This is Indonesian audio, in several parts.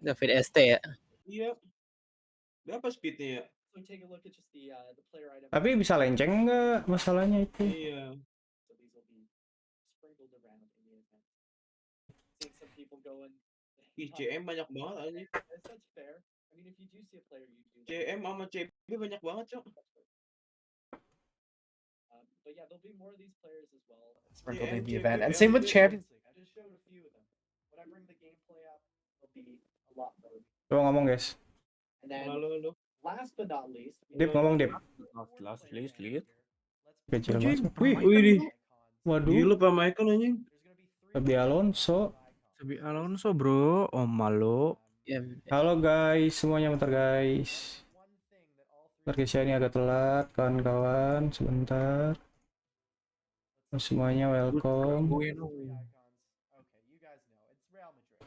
David ST ya? Iya. Berapa speednya ya? Tapi bisa lenceng nggak masalahnya itu? Iya. Ih, CM banyak banget aja. CM sama CB banyak banget, Cok. Sprinkling the CM, event. And CB, same with MB. Champions League. I just showed a few of them. When I bring the gameplay up, it'll be a lot better. Coba ngomong guys. And then Halo. last but not least, Dip ngomong Dip. Last least. Kecil Anjing, banget. Wih, Wih, waduh. gila Pak Michael anjing. Lebih Alonso. Sabi Alonso bro, Om Malo. Ya, Halo guys, semuanya bentar guys. Bentar guys ya, ini agak telat kawan-kawan, sebentar. Semuanya welcome.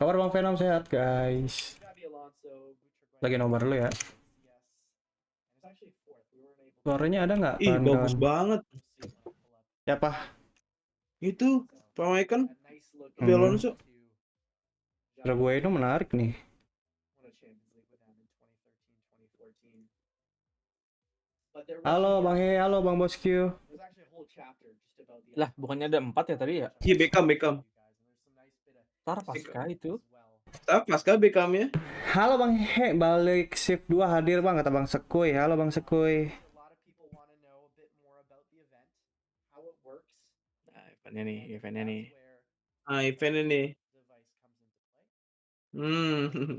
Kabar Bang Venom sehat guys. Lagi nobar dulu ya. Suaranya ada nggak? Ih, Kawan-kawan? bagus banget. Siapa? Itu Pak Michael. Sabi Alonso. Suara gue itu menarik nih. Halo Bang He, halo Bang Bosku. Lah, bukannya ada 4 ya tadi ya? Iya, Beckham. Ntar pasca itu. Tapi pasca Beckhamnya. Halo Bang He, balik shift 2 hadir Bang, kata Bang Sekuy. Halo Bang Sekuy. Nah, eventnya nih. Ah, eventnya nih.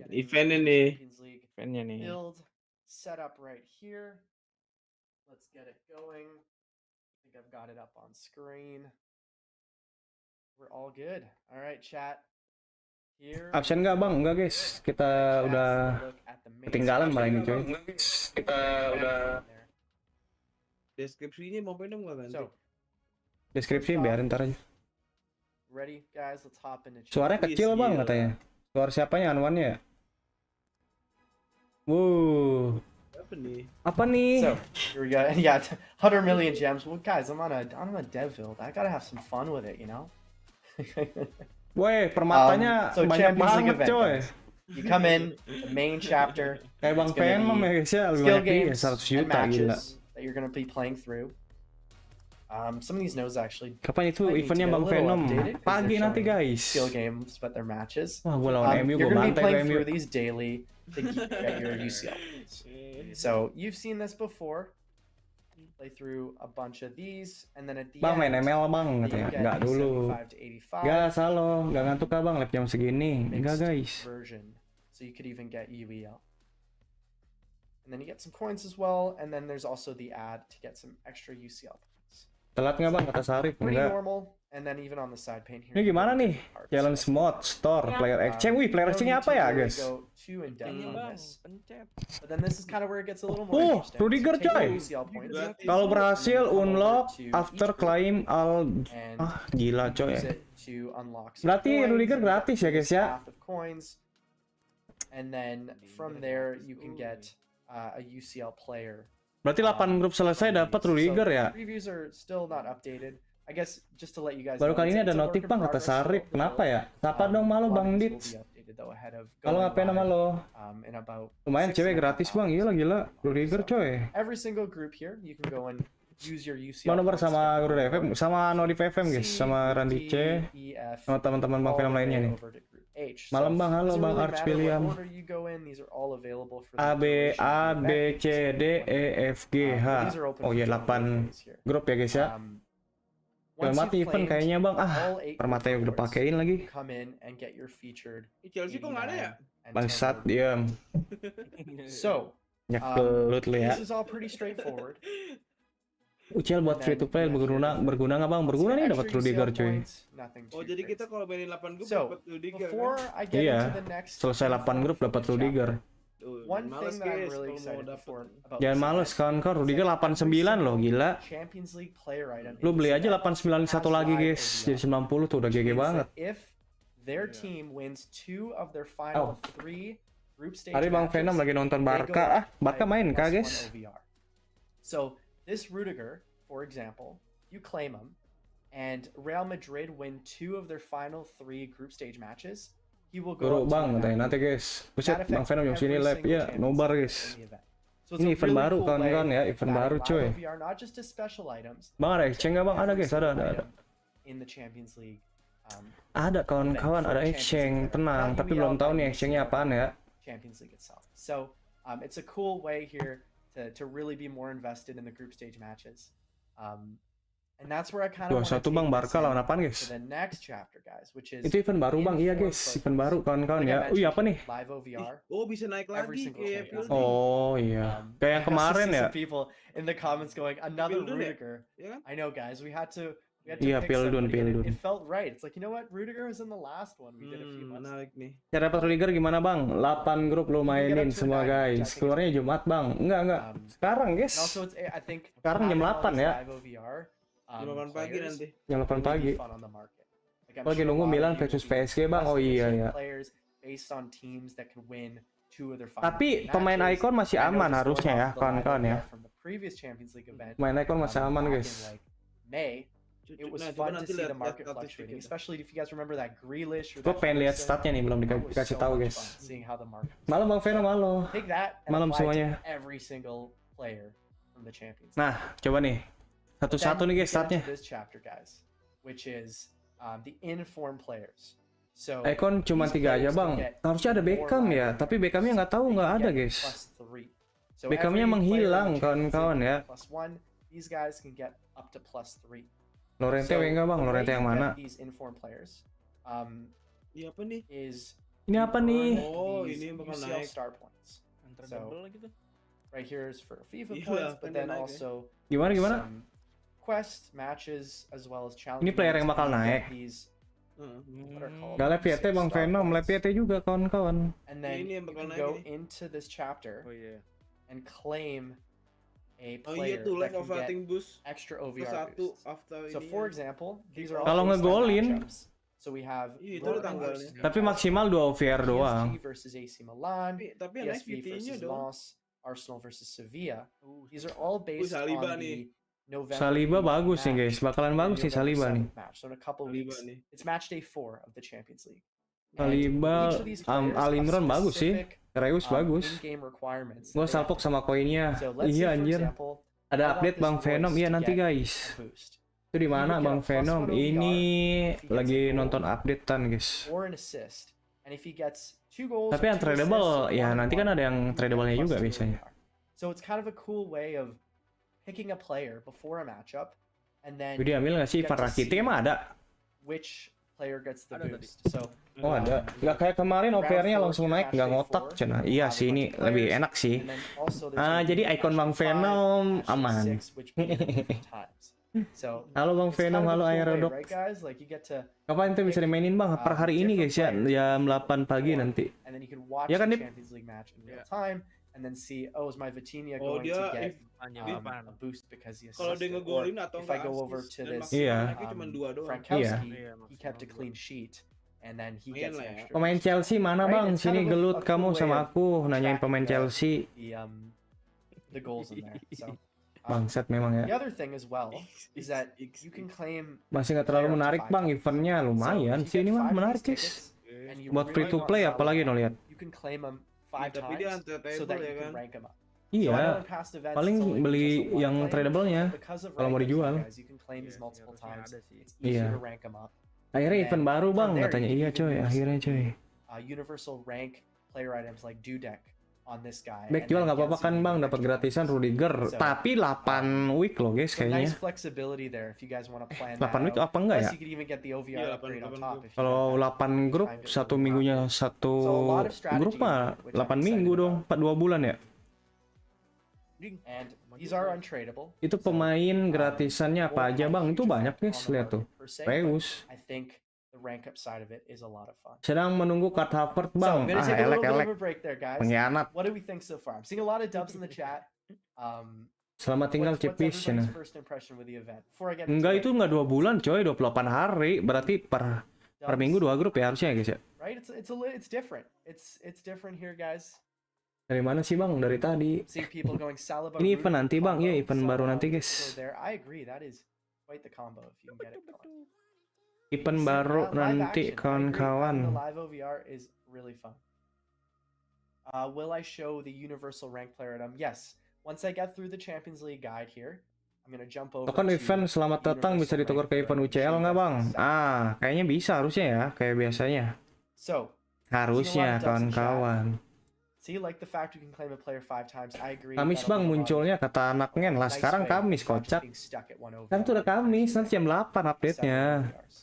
Eventnya nih. Eventnya nih. Build set up right here. Let's get it going. I think I've got it up on screen. We're all good. All right, chat. Here. Absen nggak Bang? Enggak guys, kita udah ketinggalan malah ini coy. Kita udah Deskripsinya mau pindah nggak ganti? So, deskripsi biarin ntar aja. ready guys, let's hop into chat. Suaranya kecil Bang katanya. Suara siapanya Anwannya ya? Apa nih? So here we go. Yeah, 100 million gems. Well, guys, I'm on a dev build. I gotta have some fun with it, you know. Woi, permatanya So banyak Champions League banget event, coy. guys. You come in the main chapter. Kayak Bang It's gonna Venom be ya guys ya, lebih skill banyak dia games 100 and juta gila. matches that you're gonna be playing through. Some of these nodes actually Kapan itu might need to eventnya get a Bang little Venom? updated 'cause Pagi they're nanti showing guys. skill games, but they're matches. Wah, gue lawan MU You're gue gonna be bantai playing ke MU. through these daily to get your UCL points. So you've seen this before. Play through a bunch of these, and then at the Bang main end, ML Bang you katanya. get Enggak dulu. 75 to 85. Gas halo, enggak ngantuk kah Bang? Lab jam segini. Mixed Enggak guys. version. So you could even get UEL. And then you get some coins as well, and then there's also the ad to get some extra UCL points. Telat nggak Bang kata Sarip? Pretty Enggak. normal. And then even on the side pane here. Ini gimana nih? Challenge mod, store, player exchange. Wih, player exchange apa ya guys? Go too in depth on this. But then this is kind of where it gets a little more interesting. Rudiger, So take coy. your UCL points, Kalau berhasil come over unlock to after each group claim all and gila coy. use it to unlock some Berarti coins Rudiger and gratis ya guys ya? path of coins. And then from there you can get a UCL player. Berarti 8 grup selesai dapat Rudiger ya? Previews are still not updated. I guess just to let you guys Baru know, kali ini it's ada a work notif in Bang kata progress Sarip. still. Kenapa ya? Sapa dong malu A lot Bang of these Dit. will be updated, though, ahead of Kalau going ngapain sama live, lo? in about Lumayan 6 cewek and a half gratis Bang, hours. gila. Rudiger coy. Every single group here, you can go and use your UCL. Bang Nobar points to sama get Guru going FM, over sama Nodif FM guys, C, sama group Randy D, C, E, F, sama teman-teman Bang all the Film way lainnya nih. over to group H. Malam Bang, halo doesn't Bang really Arts matter what William. order you go in, these are all available for the A B duration of A the B event. C D E F G H. These are open Oh for iya 21 8 days here. grup ya guys ya. Once mati you've event claimed kayaknya Bang. all 8 Permatanya udah rewards, pakein lagi. you come in and get your featured Chelsea kok nggak ada ya? 89 and Bangsat 10 diam. So, Nyekelut lu ya. this is all pretty straightforward. Ucil buat free to play berguna nggak Bang? Berguna nih dapat Rudiger cuy. Oh, jadi kita kalau mainin 8 grup So, dapat Rudiger kan? before I get Iya. into the next Selesai 8 grup dapat Rudiger. one Males, thing that I'm guys, really kalau mau excited dapet. for about Jangan this males event kawan-kawan, Rudiger 89 loh, gila. Champions League player item Lu in beli this aja event 89 satu has lagi live guys, OVR. jadi 90 tuh udah GG Means banget. that if their team wins 2 of their final 3 group stage Hari Bang matches, Venom lagi nonton they go Barca. up Barca by main kah +1 guys? OVR. So this Rudiger, for example, you claim him, and Real Madrid win 2 of their final 3 group stage matches, he will go Suruh up to bang an katanya event. nanti guys. That Buset, Bang affects Venom jam sini every live single ya, Champions nobar League guys. player in the event. So it's Ini a event really baru cool kawan-kawan way ya, of event adding baru live cuy. OVR, not just as special items, Bang ada but to action nggak bang? Ada every guys, ada single ada. item in the Champions League. Ada Event kawan-kawan, for ada Champions action, League event. tenang. Not Tapi UEL, belum tahu not nih actionnya UCL, apaan ya. Champions League itself. So it's a cool way here to really be more invested in the group stage matches. And that's where I kind of want to 21 bang, take Barca this lawan apaan to guys? the next chapter, guys, which is Itu event baru bang, iya informed guys, focus. event baru kawan-kawan Like I ya. mentioned, Apa nih? live OVR. Oh, bisa naik Every lagi single kayak Champions Fielding. Oh iya, kayak yang I also kemarin see ya. some people in the comments going, another Fielding ya? Rudiger. Ya kan? I know, guys. We had to Iya, pick Fielding, somebody, and Fielding. it felt right. It's like, you know what? Rudiger was in the last one. We did a few months. Menarik nih. Cara dapat Rudiger gimana bang? 8 grup lo mainin up to semua 9, which I guys. think Keluarnya is- Jumat bang. Enggak. Sekarang guys. And also, I think Sekarang jam having all 8 these ya. live OVR, Jam 8 pagi players nanti. Jam 8 will be pagi. fun on the market. Like, I'm Lagi sure a nunggu lot of Milan you will versus be PSG bang. Oh invested iya in ya. players based on teams that can win 2 of their final Tapi three pemain matches. Icon masih I know aman just harusnya going ya off the live kawan-kawan ya. OVR from the previous Champions League event, Pemain Icon masih aman back in, guys. like, May, it was Nah, coba fun to nanti see the lihat market statistik fluctuating, kita. especially if you guys remember that Grealish or Gue that pengen lihat Henderson. statnya nih, belum That was dikasih so tahu much guys. fun seeing how the market Malam bang Venom, halo. take that and Malam apply it semuanya. to every single player from the Champions League. Nah, coba nih. Satu-satu nih guys Then we get statnya. into this chapter, guys, which is the informed players. So Icon cuma these 3 aja players can bang. get Harusnya ada more Beckham live ya, OVR tapi Beckhamnya nggak tahu, They nggak can ada get guys. +3. So Beckhamnya every player in menghilang the Champions League kawan-kawan ya. can get +1. These guys can get up to +3. Lorente So, enggak bang? the way Lorente yang you get mana? These informed players Iya apa nih? is Ini you apa earn nih? Oh, these ini yang bakal UCL naik. star points. Untradeable lagi tuh. Right here is for FIFA Iya, points, kan but dia then naik ya. also Gimana? some quest matches as well as challenge. Ini player yang modes, bakal and you get naik. These, what are called Gak Lepiete UCL bang star Venom, points. Lepiete juga kawan-kawan. And then Ini you yang bakal can naik go ini. into this chapter Oh iya. and claim a Oh iya player tuh, that live of can get fighting boost extra ke OVR satu boosts. after So ini. for example, these are all Kalau based on ngegolin, matchups. So we have Iya, itu Dortmund ada tanggalnya. versus Tapi Newcastle, maksimal 2 OVR doang. PSG versus AC Milan, Tapi yang naik PSV VT-nya versus dong. Lens, Arsenal versus Sevilla. These are all based Saliba on nih. the November Saliba 8th bagus nih match guys, bakalan and bagus nih November Saliba nih. 7th match. So in a couple Saliba weeks, nih. it's match day 4 of the Champions League. And Saliba, each of these players Al have Imran bagus sih. specific, Reus bagus. in-game requirements Gue that they have salpok to sama koinnya. So let's Iya say, for anjir. example, Ada I want update this Bang Venom, voice iya to nanti get guys. a boost. Itu di mana You get Bang a +1 Venom? OVR Ini if he gets lagi a goal nonton updatean guys. or an assist. And if he gets 2 goals, Tapi or yang 2 tradable, assists, ya or 1 nanti kan ada yang you get tradable-nya juga +2 biasanya. OVR. So it's kind of a cool way of picking a player before a matchup, and then Video ambil nggak sih? you get to Parakite see emang ada. which player gets the Ada tadi. boost. So Oh ada. Nggak kayak kemarin OVR-nya langsung naik, nggak ngotak cina. Iya sih ini lebih enak sih. and then also there's Jadi icon Bang Venom aman. So Halo Bang it's kind Venom, of a halo cool way, Aerodok. right guys? Like you get to Kapan tuh bisa dimainin Bang? Per hari ini guys ya, jam 8 pagi nanti. and then you can watch Ya kan, the Dip? Champions League match in real Yeah. time and then see, oh, is my Vitinha Oh, going dia to get Hanya Iya. Vipan. a boost because he Kalau dia assisted? Or ngegolin atau if I enggak go over assist, to dan this maksimal Iya. naiknya cuma 2 doang. Frankowski, Iya, he kept a maksimal clean sheet and then he Main gets lah ya. extra Pemain boost. Chelsea mana Right, Bang? it's kind Sini of a gelut cool kamu way sama of aku nanyain tracking pemain Chelsea. the goals in there. So Bangsat memang the ya. other thing as well is that you can claim Masih nggak terlalu menarik Bang eventnya, lumayan sih ini mah menarik guys. and you Buat really free to want play Salah, apalagi no lihat. you can claim them 5 Tapi dia times so untradeable that ya you kan. can rank them up. So I know Iya, in past events, paling it's only beli just a one yang claim, tradable-nya but because of kalau mau rankings, dijual. guys, you can claim these Iya, multiple harusnya times. ada sih. It's easier Iya. to rank them up. Akhirnya And event baru from Bang there, katanya. you Iya can coy, use akhirnya coy. Universal rank player items like Dudek on this guy. Back and jual then nggak get apa-apa kan some Bang, extra dapat gratisan points. Rudiger. So, Tapi 8 week loh guys Some nice kayaknya. flexibility there if you guys want to plan 8 that week out. apa enggak Plus ya? you could even get the OVR Iya, upgrade on 8 top. grup. If you Kalau want that. 8 grup, Try and get satu really minggunya popular. satu So a lot of strategy grup mah in it, which I'm 8 minggu excited dong, about. 2 bulan ya. And these are untradeable. Itu So, pemain gratisannya apa won't aja have Bang? huge Itu banyak effect guys, on the lihat tuh. market per se, but Reus. I think the rank up side of it is a lot of fun. Sedang menunggu Kat Havertz So Bang. I'm gonna take a little bit Elek-elek. of a break there, guys. Pengkhianat. What do we think so far? I'm seeing a lot of dubs in the chat. Selamat tinggal What's Cipis. everybody's first impression with the event? Before I get into Enggak, it, itu enggak 2 bulan coy, 28 hari. Berarti per dubs, minggu 2 grup ya harusnya ya guys ya. right? It's different. It's different here, guys. Dari mana sih Bang? Dari tadi. I'm seeing people going Saliba. Ini Rudiger event nanti Bang, iya combo, event baru Salah, nanti Rudiger guys. there. I agree. That is quite the combo if you can get it going. Event Sick, baru live nanti action. I agree. kawan-kawan. Having the live OVR is really fun. Will I show the universal rank player item? Yes. Once I get through the Champions League guide here, I'm gonna jump over Token to event selamat the datang bisa universal ditukar rank ke player event item and show UCL you nggak guys bang? the setup. Kayaknya bisa harusnya ya, kayak biasanya. So, Harusnya dubs in chat. kawan-kawan. See, like the fact you can claim a player 5 times. I agree. Kamis that'll bang be a lot of munculnya kata anaknya lah nice sekarang way Kamis of not just kocak. being stuck at one Kan OVR tuh udah and Kamis, actually nanti jam 8 seven update-nya. OVRs.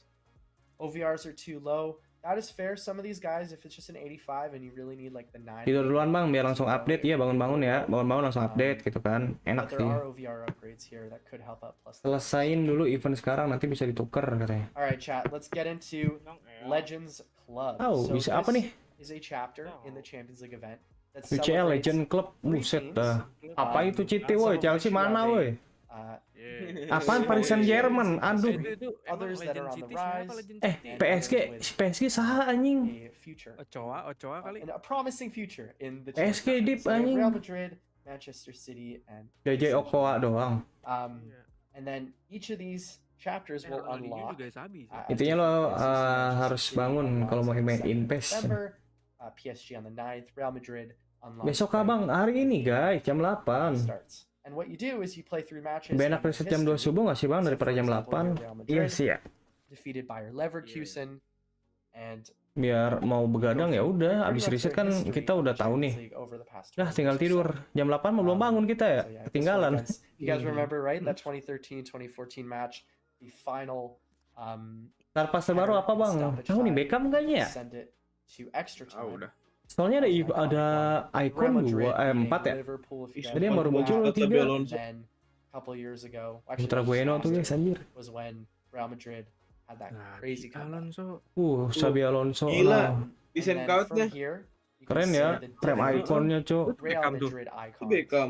OVRs are too low. That is fair. Some of these guys, if it's just an 85 and you really need like the 9. Tidur duluan bang biar langsung update ya, bangun-bangun ya. Bangun-bangun langsung update gitu kan. Enak But there sih. are OVR upgrades here that could help out plus. Selesain dulu event sekarang nanti bisa ditukar katanya. Alright, chat. Let's get into Legends Club. Oh, So bisa apa nih? this is a chapter in the Champions League event that UCL celebrates Legend Club, three buset teams. dah. Apa itu Citi woi, Chelsea mana woi? Yeah. Apaan Paris Saint Germain? Aduh. Others that are on the rise. PSG saha anjing? A future. Ochoa kali. A promising future in the PSG Champions League. deep, So we have anjing. Real Madrid, Manchester City, and JJ Okoa doang. and then each of these chapters will unlock. Intinya lo harus bangun kalau mau main invest. PSG on the 9th, Real Madrid unlocks. Besok abang hari ini guys jam 8. Starts. And what you do is you play 3 matches. Lebih enak reset jam 2 subuh nggak sih bang daripada jam 8? Iya sih ya. Defeated by Leverkusen and Biar mau begadang ya udah, abis riset kan kita udah tahu nih. Dah tinggal tidur. Jam 8 mau belum bangun kita ya. Ketinggalan. You guys remember right that 2013-2014 match, the final Ntar pas terbaru apa bang? Tahu nih Beckham kayaknya ya? send it to extra time. Udah. Soalnya ada icon 4 ya. Jadi yang baru muncul 3. Then a couple years ago, Putra Bueno tuh guys anjir. was when Real Madrid had that crazy comeback. Alonso. Xabi Alonso. Gila. And Desain then card-nya. from here, you can Keren see ya, the frame different iconnya cok. Real Beckham tuh. Madrid Itu icons. Beckham.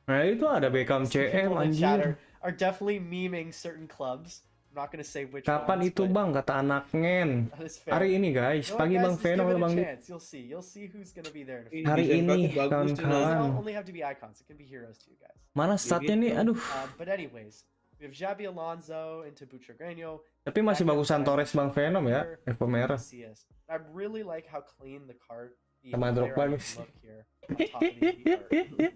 Nah itu ada Beckham CM People in chat anjir. are definitely meming certain clubs. I'm not gonna say which Kapan ones, itu but bang kata anaknya? that is fair. Hari ini guys, You know what, pagi guys? bang Just Veno give it bang a Dit. chance. You'll see who's gonna be there in a few. Hari Desain ini card-nya bagus, It kawan-kawan. doesn't only have to be icons. It can be heroes too, guys. Mana statnya nih? Aduh. But anyways, we have Xabi Alonso into Butragueño. Tapi masih bagusan Torres bang Venom ya. Evo merah. I really like how clean the card. The Sama player Drogba, icons guys. look here on top of the art.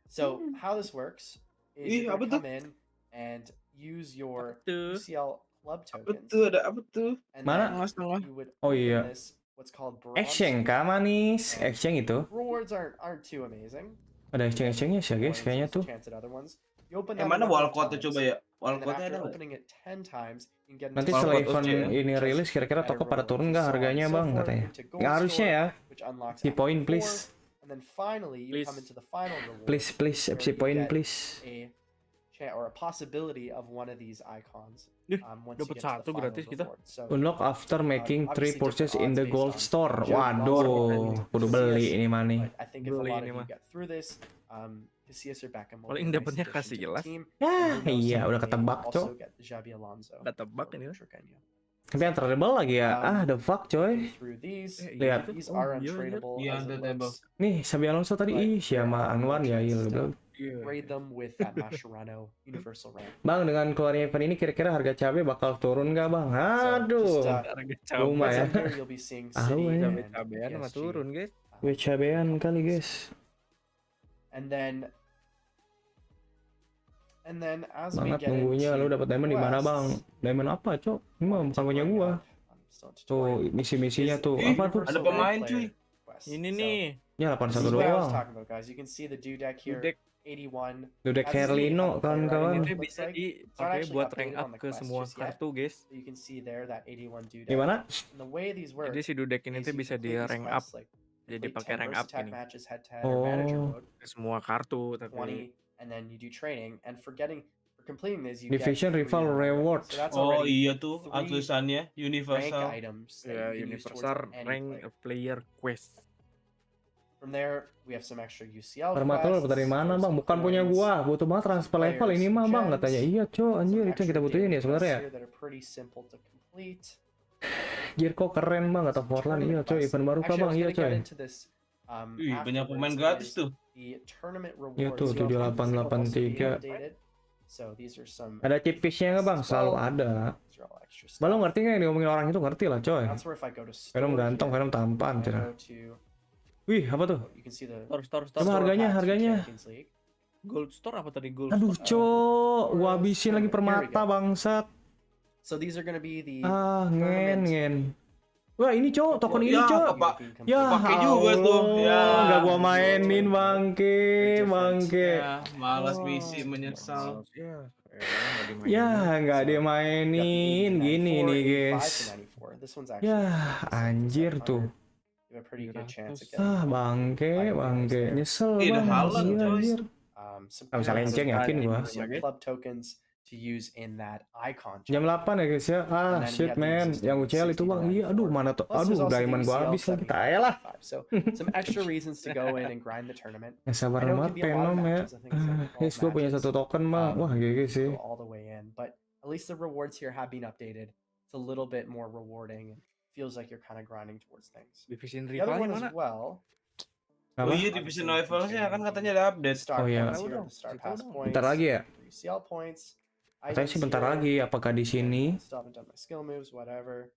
So how this works is Ih, you're apa gonna tuh? come in and use your Tuh. UCL club Apa tokens. tuh? Ada apa tuh? And Mana? then Setengah. you would Oh, open iya. this, what's called bronze. Exchange kah manis? Exchange itu. Rewards aren't too amazing. Ada exchange-nya sih ya guys kayaknya tuh. Chance at other ones. You open Yang that mana a number of wallcode times, coba ya? and then Wallcode after ada nggak? opening it 10 times, you can get Nanti into setelah Wallcode event OC ya? ini rilis kira-kira toko pada turun nggak harganya bang katanya? Nggak harusnya ya. which unlocks FC after point 4, please. and then finally you Please. come into the final reward. Please where FC you point get please. a possibility of one of these icons. Ih, Once you dapat get to the satu final gratis kita. reward. So Unlock after making 3 obviously purchases different in the odds gold based on store. Jab Waduh, kudu beli ini mah nih. but I think if a Beli lot of ini you mah. get through this, Casillas or Beckham will Paling be a nice dapatnya addition kasih to the jelas. team. Ya, And who knows, iya someday udah ketebak also cok. get the Xabi Alonso Udah tebak or ini. Butragueño. Tapi yang tradable lagi ya. The fuck coy. Through these, Lihat. these are iya, untradable. Iya, as it untradable. looks. Nih, Xabi Alonso tadi But ih sama Anwan ya, iya lu bilang. Grade them with that Mascherano universal rank. Bang, dengan keluarnya event ini kira-kira harga cabai bakal turun nggak bang? Aduh, Harga cabai. lumayan. What's up here, you'll be seeing Tahu City ya. and Cabean mah PSG. turun, guys. Gue cabean kali guys. And then as we Banget get nunggunya, into lu dapat diamond di mana bang? quests, Diamond apa cok? Ini mah bukan punya gua. Tuh misi-misinya tuh. Ih, Apa tuh? ada pemain, cuy. Ini nih. Ya This 81 is what I was doang. talking about, guys. You can see the dudek here, Dudek. 81. Udah Carlino kawan-kawan. Ini bisa dipakai actually buat updated rank on up the ke quest semua just yet. kartu, guys. You can see there that 81 dudek. Gimana? And the way these work Jadi si Dudek ini is tuh you bisa di complete these rank up. quests, like Jadi complete pakai 10 rank versus up attack ini. matches head-to-head or manager Oh. mode, Ke semua kartu 20, tapi and then you do training. And for completing this, you Division get 3 Rival Reward. So that's Oh already iya tuh, three tulisannya rank Universal. items that ya you can use towards universal any rank player. player quest. From there, we have some extra UCL Permata lu dapat dari mana bang? Bukan punya gua. Butuh banget transfer level ini mah bang katanya. Iya cok, anjir itu yang kita butuhin ya sebenarnya. Gear kok keren bang kata Forlan. Iya coy, event baru kah bang? Iya coy. Ih, banyak pemain gratis tuh. Iya tuh 7883. So these are some. Ada cipisnya nggak bang? Selalu ada. These are all extra Bang, lo stuff. ngerti nggak yang diomongin orang itu? Ngerti lah coy. That's where if I go to Venom store ganteng, here, Venom tampan. I Cina. go to, Wih, apa tuh? you can see the Store. Coba store harganya, packs for harganya. Champions League. Gold store apa tadi gold Aduh, store? cok. Gua habisin lagi Here we permata go. bangsat. So these are gonna be the Ah, tournament ngen. Wah, ini cok, token ini Ya, cok. Pak. Ya, Pakai juga tuh. Ya. nggak gua mainin bangke, bangke. Ya, malas PC menyesal. Ya, nggak dimainin gini nih guys. Ya, anjir tuh. Ah, bangke, nyesel Ih, udah bang. halal, Gila, coy. anjir. Ah, bisa lenceng yakin gua. club tokens to use in that icon. Jam 8 ya guys ya. Ah, shit man. Yang UCL itu bang. Iya, aduh mana tuh. Aduh, diamond gua habis lagi. Tak lah. So some extra reasons to go in and grind the tournament. Ya sabar I know banget it could be a lot of Venom ya. matches, I think it's like 12 Guys, gua punya matches. satu token bang. Wah, GG sih. Go all the way in, but at least the rewards here have been updated. It's a little bit more rewarding and feels like you're kind of grinding towards things. Division The other one rivalnya as mana? well. Oh Apa? iya, Division Rivalsnya kan katanya ada update. Star Oh, iya. points here, Udah, the star itu pass udah. points. Bentar lagi ya? UCL points. Katanya sih items bentar here. lagi. Apakah di sini? Still haven't done my skill moves, whatever.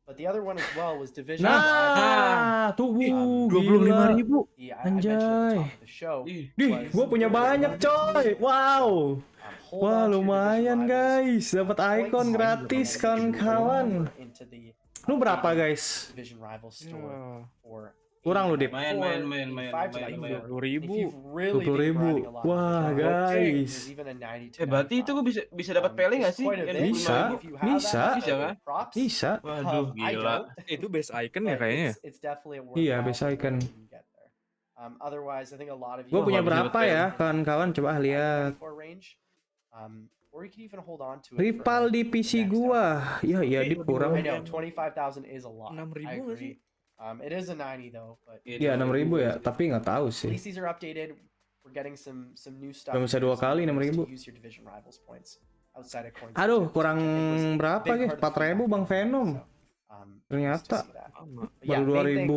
But the other one as well was Division Live. Nah, tuh gila. 25.000. I mentioned at the Anjay. top of the show. Ih, Dih, gua punya banyak coy. Wow. Hold Wah, on to your lumayan Division Rivals guys. Dapat icon points gratis and kawan-kawan. into the Lu berapa guys? Division Rivals store Ya, for Kurang lu, Dip. Main. 85 to 94. 20.000. If you've really been 20.000. grinding a lot of Wah, Division Rivals, guys. there's even a 90 to berarti itu 95. gua bisa dapat pele nggak sih? Quite a Yang bit. Bisa, 25.000? If you have bisa. that, Bisa kan? props. Bisa. Waduh, I gila. don't, Itu base icon ya but kayaknya. it's definitely a Iya, worthwhile base icon. reward if you can get there. Otherwise, I think a lot of you Gua punya habis berapa dapat ya kawan-kawan? Coba lihat. range. Or you can even hold on to it. Rival di PC gua. Ya, iya Dip kurang. I know 25,000 is a lot. 6.000 I nggak agree. It is a 90 though, but Iya, 6.000 ya, tapi nggak tahu at sih. least these are updated. We're getting some new stuff. Belum bisa dua kali, 6.000. To use your Division Rivals points outside of coins. Aduh, kurang berapa guys? 4.000 Bang Venom. Ternyata. Baru 2.000,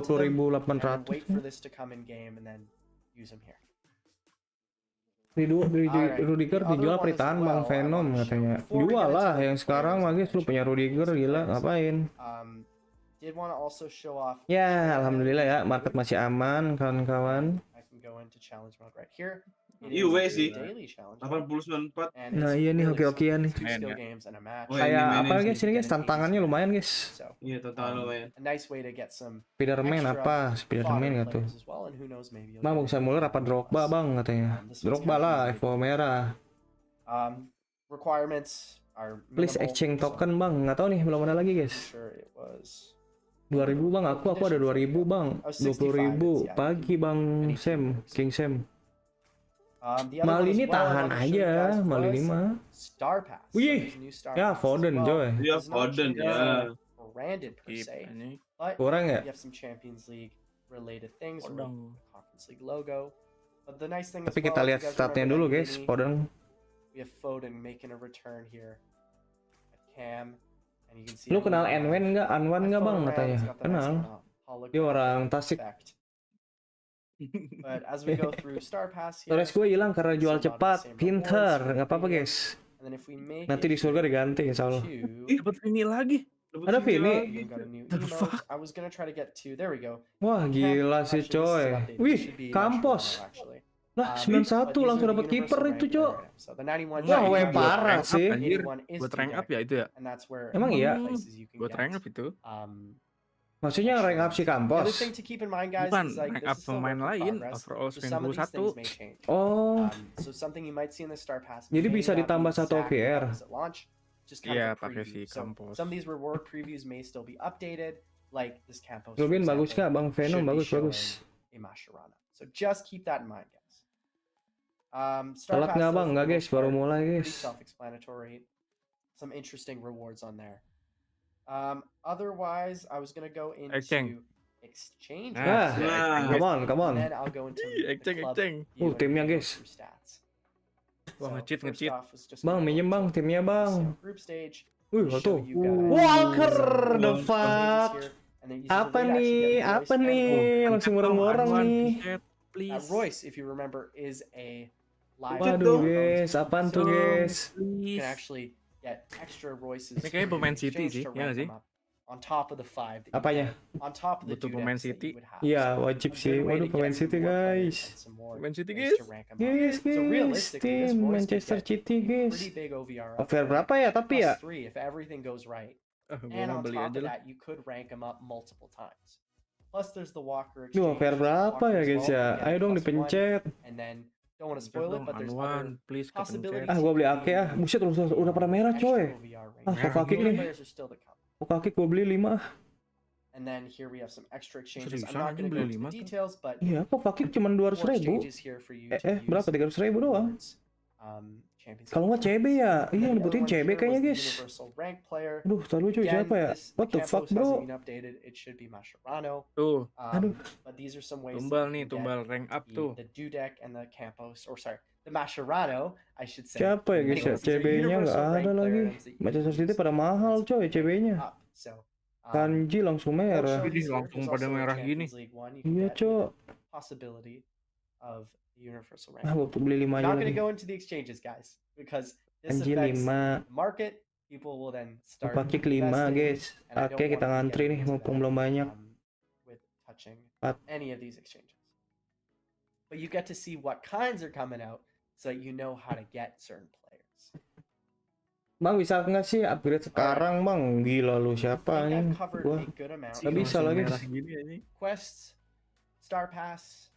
20.800. Wait for this to come in game and then use them here. Rudiger dijual peritaan Bang Venom katanya. Jual lah yang sekarang mah guys, lu punya Rudiger gila ngapain? Did want to also show off. Ya, alhamdulillah ya, market masih aman kawan-kawan. I can go into challenge mode right here. It IUW is a sih. daily challenge. 80-94. And Nah, it's iya nih really hoki-hokian nih. two skill Ya. games and a match. Oh, Kayak ini apa mainin guys ini guys, tantangannya lumayan guys. So, Iya, total lumayan. a nice way to get some Spiderman extra apa? Spiderman fodder nggak tuh? players as well, and who knows, maybe you'll Bang, get bisa Muller apa Drogba bang katanya? Drogba lah, Evo merah. Requirements are Please minimal, exchange so token bang, nggak tahu nih belum ada lagi I'm guys. sure it was 2.000 bang, aku ada 2.000 bang, 20.000 pagi bang Sam, King Sam. the other Mal one as ini well I tahan wanted to show you aja, guys mal was ini mah. Star Pass. So Wih, there's new Star ya Pass as Foden well. coy. Iya, It's not Foden cheap, ya. branded per Keep se, ini. but Kurang ya? you have some Champions League related things or Podang. Conference League logo. But the nice thing Tapi as kita well, lihat if you guys statnya remember dulu that guys, mini, Foden. we have Foden making a return here at Cam, and you can see. Lu kenal Anwen nggak? Anwan nggak bang katanya? Kenal. Dia orang Tasik. But as we go through Star Pass here, Storage gue hilang karena jual cepat. Pinter, nggak apa-apa guys. and then if we make Nanti di it surga diganti insya Allah. to- Ih, dapat ini lagi. Ada Vini. we got a new The emote. fuck? I was gonna try to get to. There we go. Wah gila sih coy. Wih, kampos. Lah 91 langsung dapat kiper itu cok. Wah, weh parah sih. Anjir, buat rank up ya itu ya? Emang iya? Buat rank up itu. Maksudnya rank up si kampos. Bukan, rank up pemain lain, overall 91. Oh, jadi bisa Jadi ditambah satu OVR. Iya, pakai si Campos. Some of these reward previews may still be updated, like this Campos. for Rubin bagus example, kak, Bang Venom should be bagus showing bagus. a Mascherano. So just keep that in mind, guys. Telat nggak bang? Nggak guys, baru mulai Pretty guys. self-explanatory. Some interesting rewards on there. Otherwise, I was gonna go into Exchange. exchange. Ah, Nah. come on. And then I'll go into Exchange, club exchange. view and timnya, go guys. through stats. Wah, So, nge-cheat, first nge-cheat. off was just Bang, gonna go minjem bang, into timnya bang. group stage. Wih, show tuh. you guys Walker, some the changes fuck. here, and then you see Apa the league actually nih? getting Apa Royce and nih? Royce. Langsung borong-borong nih. Please. Royce, if you remember, is a live Waduh, on your guys, phone. apaan tuh, So guys? you can actually get extra Royces Ini kayaknya in pemain City exchange sih, to ya nggak rank sih? them up on top of the 5 that you Apanya? get, on top of the Butuh pemain dudecks that City. you would have. Iya, So wajib a sih. good way Waduh, to pemain get City, some more players guys. and some more Pemain City, ways guys. to rank them up. Guys, So realistically, this tim Royce could Manchester get City, guys. pretty big OVR Over upgrade, berapa ya tapi ya? +3 if everything goes right. Gua And mau on beli top aja of lah. that, you could rank them up multiple times. Plus, there's the Walker Duh, exchange. over berapa Walker ya as guys well, ya? you get Ayo dong +1, dipencet. and then don't want to Pencet spoil it, dong, but there's Anwan, other please possibilities. kepencet. Ah, gua beli here AK for you ah. to Buset, udah pada merah, extra coy. OVR rank. Ah, Merah Kokakik gini. nih. Players are still to come. Kokakik gua beli 5 ah. And then here we have some extra exchanges. I'm Seriusan not anjing going to go beli into 5 the tuh. details, but Iya, Kokakik cuma 200.000. exchanges here for you to use Berapa? 300.000 doang. towards, Champions Kalau nggak League. CB ya? And Iya, then the other nyebutin one CB here kayaknya was the guys. Universal rank player. Aduh, tahu cuy Again, siapa ya? the What the fuck, Campos hasn't bro? been updated. It should be Mascherano. Tuh, Aduh. But these are some ways tumbal that nih, you can tumbal get rank up tuh. the Dudek and the Campos, or sorry, the Mascherano, I should say. Siapa ya guys ya? Anyways, these are CB-nya nggak universal rank ada player lagi. items that you can Manchester City use pada mahal coy CB-nya. up. So, Kanji langsung won't merah. show Widih, these here. langsung There's pada also a merah gini. Champions League one you can Iya get cok. with the possibility of the universal rank. Ah, gua beli 5 aja Not going lagi. to go into the exchanges, guys, because this Kanji affects 5. the market. People will then start Kokakik 5 investing, guys. and I Oke, don't kita want to ngantri get nih into mumpung that, belum banyak. with touching 4. any of these exchanges. But you get to see what kinds are coming out so that you know how to get certain players. Bang, bisa nggak sih upgrade sekarang bang? Gila lu I siapa think nih? I've covered Gua a good amount. nggak bisa Langsung lagi. merah gini anjing. Quests, Star Pass,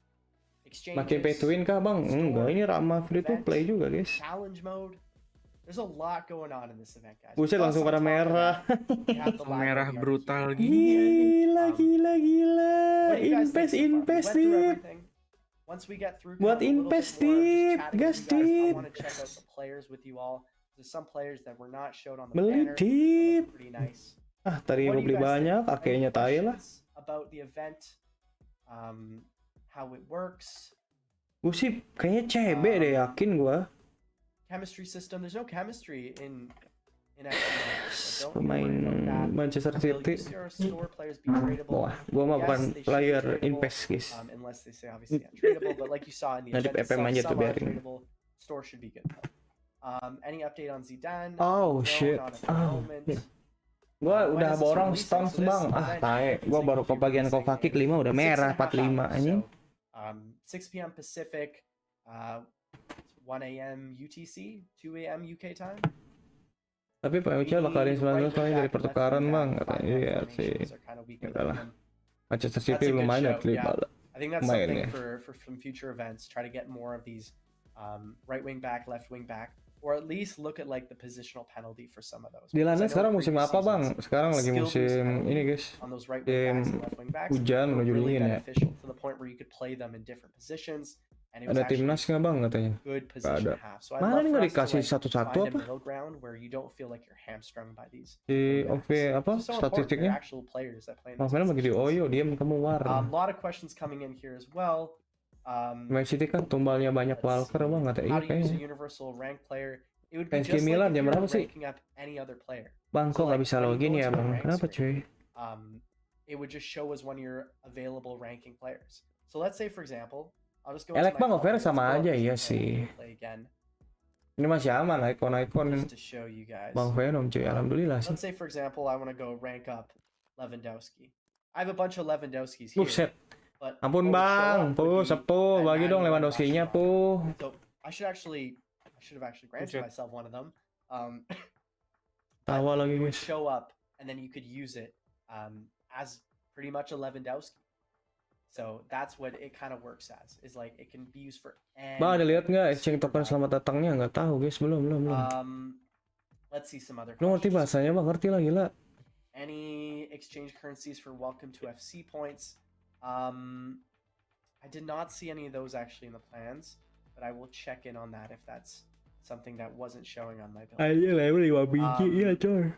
exchanges, Makin pay to win kah bang? Enggak, ini ramah free to play juga guys. challenge mode. There's a lot going on in this event, guys. Buset, Plus, langsung on pada top of merah. that, we have the live Merah OVR brutal here. gini. Gila, Um, gila, gila. What do you guys think so far? We Invest went through dip. everything. Once we get through Buat kind of a little bit invest more of just dip, chatting gas with you guys, I dip. want to check out the players with you all. There's some players that were not shown on the Beli banner. dip. That look pretty nice. Ah, tadi What gua do you beli guys banyak, think? akhirnya Any tai lah. questions about the event, how it works, Gue sih kayaknya CB deh, yakin gua. chemistry system. There's no chemistry in XP. So don't Pemain worry about that. Manchester They'll City. use your store players be tradable. Wah, gua mah Yes, bukan they should be player tradable, invest guys. Unless they say obviously untradeable, but like you saw in the Nah, di event PP itself, aja tuh some are biarin. tradable. Store should be good. Any update on Zidane? Oh No, shit. not at the Oh. moment. Gua When udah is this borong releasing? stones So this bang. Ah, event tae. is Gua like baru ke releasing bagian in Kokakik 5 udah merah 6.5 45 hours. anjing. So, 6 p.m. Pacific, 1 a.m. UTC, 2 a.m. UK time. Tapi PMCL bakal ada 19 kali dari pertukaran bang. Katanya iya sih. Ya udahlah. Manchester That's City a good lumayan ya show, klip. yeah. I think that's Lumayan something ya. for some future events. Try to get more of these right wing back, left wing back, or at least look at like the positional penalty for some of those. Di Because I London know sekarang in musim previous apa bang? seasons, Sekarang lagi skill musim boost penalty ini guys. on those right wing backs and left wing backs Hujan were menuju really dingin ya. beneficial to the point where you could play them in different positions, and it was Ada actually timnas nggak bang katanya? good position ada. to have. So I'd Mana love nih for nggak us to dikasih like satu-satu find a apa? middle ground where you don't feel like you're hamstrung by these. Di wing OV backs. apa? It's so important. They're Statistiknya? actual players that play in Oh, those mana lagi di positions. Oyo, diam kamu war. A lot of questions coming in here as well. Man City kan tumbalnya banyak Let's Walker see. bang, kata How iya to use a kayaknya. universal rank player. It would be PSG just Milan like if jam you were berapa sih? ranking up any other player. Bang, So, kok nggak like, bisa when you login go ya to the bang? rank Kenapa screen, cuy? It would just show as one of your available ranking players. So let's say for example, I'll just go Elek into my bang, club over players, sama pull up aja this iya player, sih. play again, Ini masih aman lah, ikon-ikon just to show you guys. Bang Venom cuy, alhamdulillah sih. Let's say for example, I want to go rank up Lewandowski. I have a bunch of Lewandowskis here. Buset, But ampun what would show bang, up would be sepo, that bagi dong 91 Lewandowski-nya Barcelona. po. So I should have actually granted Buset. myself one of them. Tawa But lagi it would guys. show up, and then you could use it as pretty much a Lewandowski. So that's what it kind of works as. Is like it can be used for. Bang, ada lihat nggak exchange super token value. selamat datangnya? Nggak tahu guys, belum. Let's see some other. Lu ngerti questions. bahasanya bang? Ngerti lah gila. Any exchange currencies for welcome to FC points? I did not see any of those actually in the plans, but I will check in on that if that's something that wasn't showing on my bill. Ayo level 5 biji, iya coy.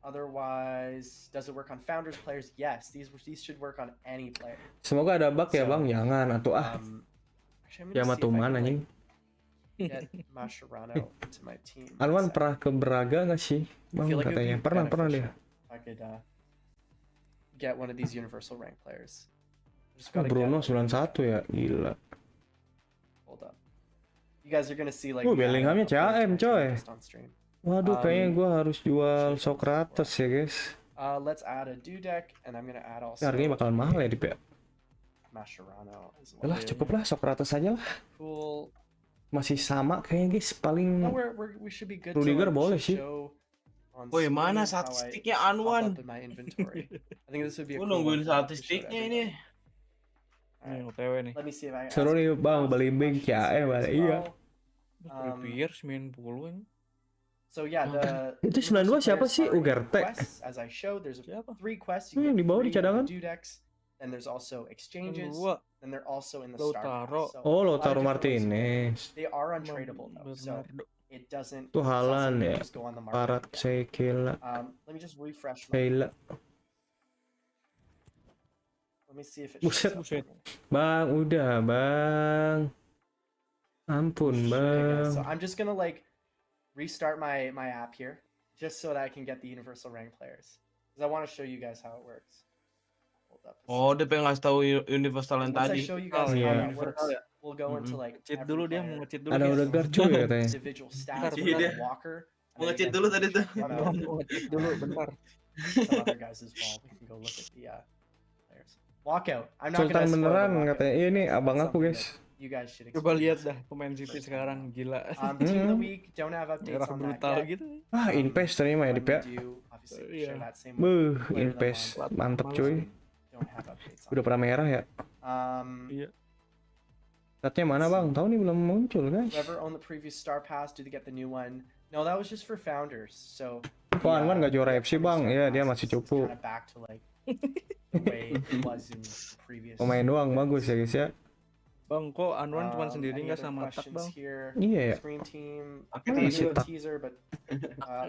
Otherwise, does it work on founders players? Yes, these should work on any player. Semoga ada bug ya So, bang, jangan atau Actually, I'm ya gonna see if I matuman can, anjing. like, get Mascherano into my team. Anwan One sec. pernah ke Braga nggak sih? Bang Feel like it would katanya be pernah dia. beneficial if I could get one of these universal rank players. Just Oh, gotta Bruno get it. 91 ya, gila. Hold up. You guys are gonna see like Bellinghamnya CAM coy. just on stream. Waduh, kayaknya gue harus jual should Socrates ya guys. Let's add a Dudek, and I'm gonna add also. Harganya bakalan mahal ya di PA. Mascherano as well. Lah cukup lah Socrates aja lah. Cool. Masih sama kayaknya guys, paling No, we should be good. Rudiger boleh sih. Woi, mana statistiknya Anwan? I think this would be a Gue cool nungguin one to show statistiknya everybody. ini. Ini OTW nih. Let me see if I seru ask nih you bang, some belimbing questions CAM here balik as iya. well. Trippier 90 ini. So yeah, the Itu 92 siapa sih? Ugarte. As I showed, there's Siapa? 3 quests. Yang di bawah di cadangan. Dudeks, and there's also exchanges, Dua. and they're also in the Lautaro. Star Pass. So Oh, a lot of Lautaro different ways to do it. Martinez. They are untradeable though, so Bernardo. it doesn't. Itu it's not Haaland something you ya. just go on the market Parat and get. Sekila. Let me just refresh. Sekila. Let me see if it Buset. shows up. Bang, udah bang. Ampun Okay, bang. guys, so I'm just gonna like restart my app here, just so that I can get the universal rank players, because I want to show you guys how it works. Hold up. Oh, dia pengen ngasih tahu universal yang Once I tadi. show you guys Oh, how iya. that works, we'll go into like Cheat every dulu dia, player, mau nge-cheat dulu Ada guys. Odegaard cuy katanya. individual stats, Bentar, for bentar. Walker. and Mau then nge-cheat again, dulu tadi tuh. check out Mau nge-cheat dulu bentar. some other guys as well. We can go look at the players. Walkout. I'm not Sultan gonna spoil the beneran walkout. katanya. Iya nih abang That's aku something guys. that You guys should Coba lihat experience. dah pemain City sekarang gila. Team of the week, don't have updates Merah on that brutal yet. gitu. Ah, Inpes terima ya di When PA. we do, obviously we Iya. share that same Beuh, player of the Inpes month. mantep cuy. Don't have updates on Udah pernah merah ya. Iya. Statnya mana bang? Tahu nih belum muncul guys. Whoever owned the previous Star Pass, do they get the new one? No, that was just for founders. So Kok Anwan nggak juara FC bang? Iya dia masih cupu. Kind of back to like the way it was in the previous. Pemain doang bagus ya guys ya. Bang, kok Anwan cuma sendiri any nggak other sama Tak questions bang? here? Iya ya. Screen team. Akhirnya I masih do a tak. teaser, but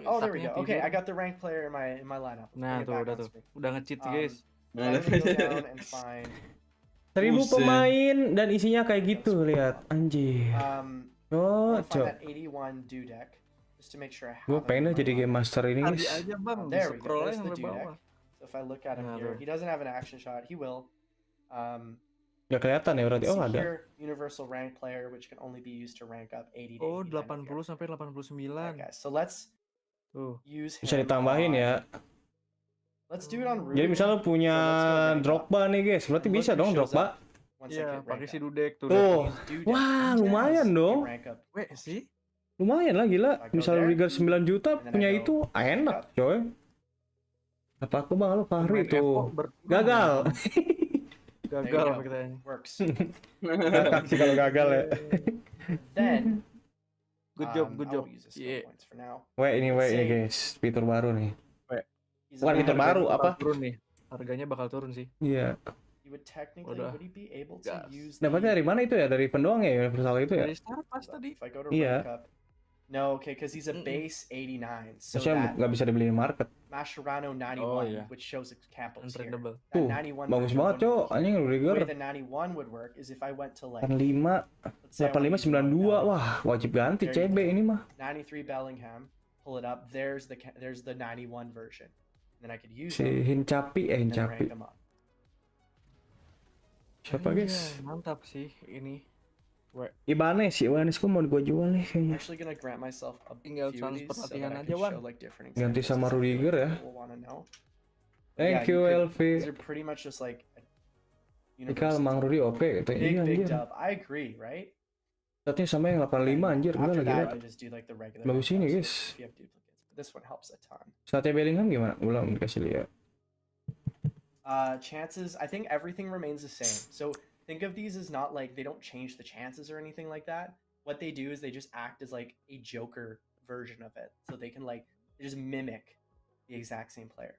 oh, there we go. Taknya Okay, I tidur. got the rank player in my lineup. Let's Nah bring it tuh back udah on tuh, screen. udah nge-cheat guys. So I'm gonna go down and find. 1000 Buset. pemain dan isinya kayak gitu lihat anjir. I Oh, wanna find cok. that 81 Dudek just to make sure I have. Gue him pengen in my jadi game lineup. master ini Tadi guys. aja bang, di There we go. scroll There's the sampai Dudek. bawah. So if I look at him Nah, here, tuh. he doesn't have an action shot. He will. Gak kelihatan ya berarti. See Oh ada. here, universal rank player, which can only be used to rank up 80 to Oh 89 if 80 sampai Alright, 89. guys. So let's Tuh. use Bisa him ditambahin on- ya. Let's do it on Jadi Rudiger. misalnya punya So let's go rank up. Drogba nih guys. Berarti Look bisa who dong shows Drogba. up once I Iya, get pakai rank si up. Dudek tuh. Tuh. Use Dudek. Wah, Yes, lumayan you dong. rank up. Weh sih. Lumayan lah gila. I go Misalnya there, Liga 9 juta and then punya I go itu enak coy. Apa aku bang lu Fahri Pemain Evo tuh. berkurang. Gagal. There Gagal you apa go. kitanya. Works. Ngakak sih kalau gagal ya. Then Good job, I good job. will use the skill Yeah. points for now. Weh ini Let's ini say- guys. Fitur baru nih. He's Bukan a fitur man- baru Harganya apa? bakal turun nih. Harganya bakal turun sih. Iya. He would technically Udah. would he be able to Gas. use Dapatnya dari mana itu ya? Dari pendoang ya universal itu ya? Dari Star Pass tadi. If I go to Iya. rank up. No, okay, because he's a Mm-mm. base 89. So Maksudnya that nggak bisa dibeli di market. Mascherano 91, Oh, iya. which shows it campus here. Untradeable. That Tuh, 91 bagus version banget wouldn't cok. work. Anjing The Rudiger. way the 91 would work is if I went to like 85, let's say I want to 85, use 92. Bellingham, Wah, wajib ganti There you CB go. ini mah. 93 Bellingham, pull it up. There's the 91 version. And then I could use Si him Hincapi, and then rank Hincapi. him up. Siapa Iya, guys? mantap sih ini. Ibanez, Ibanez gua mau gua jual nih I'm kayaknya. actually gonna grant myself a Tinggal few of these transfer so that latihan I aja, can Wan. show like different Ganti examples sama 'cause I feel like Rudiger ya. people wanna know. Thank Yeah, you could- Elvi. These are pretty much just like Ikal universal. Mang Rudi OP gitu. Big Iya big anjir. dub. I agree, right? Statnya sama yang 85 anjir. Gila After lagi that, gila. you just do like the regular. Bagus rank ini, ups guys. if you have duplicates. But this one helps a ton. Statnya Bellingham gimana? Belum dikasih lihat. Chances. I think everything remains the same. So think of these as not like they don't change the chances or anything like that. What they do is they just act as like a Joker version of it. So they can like they just mimic the exact same player.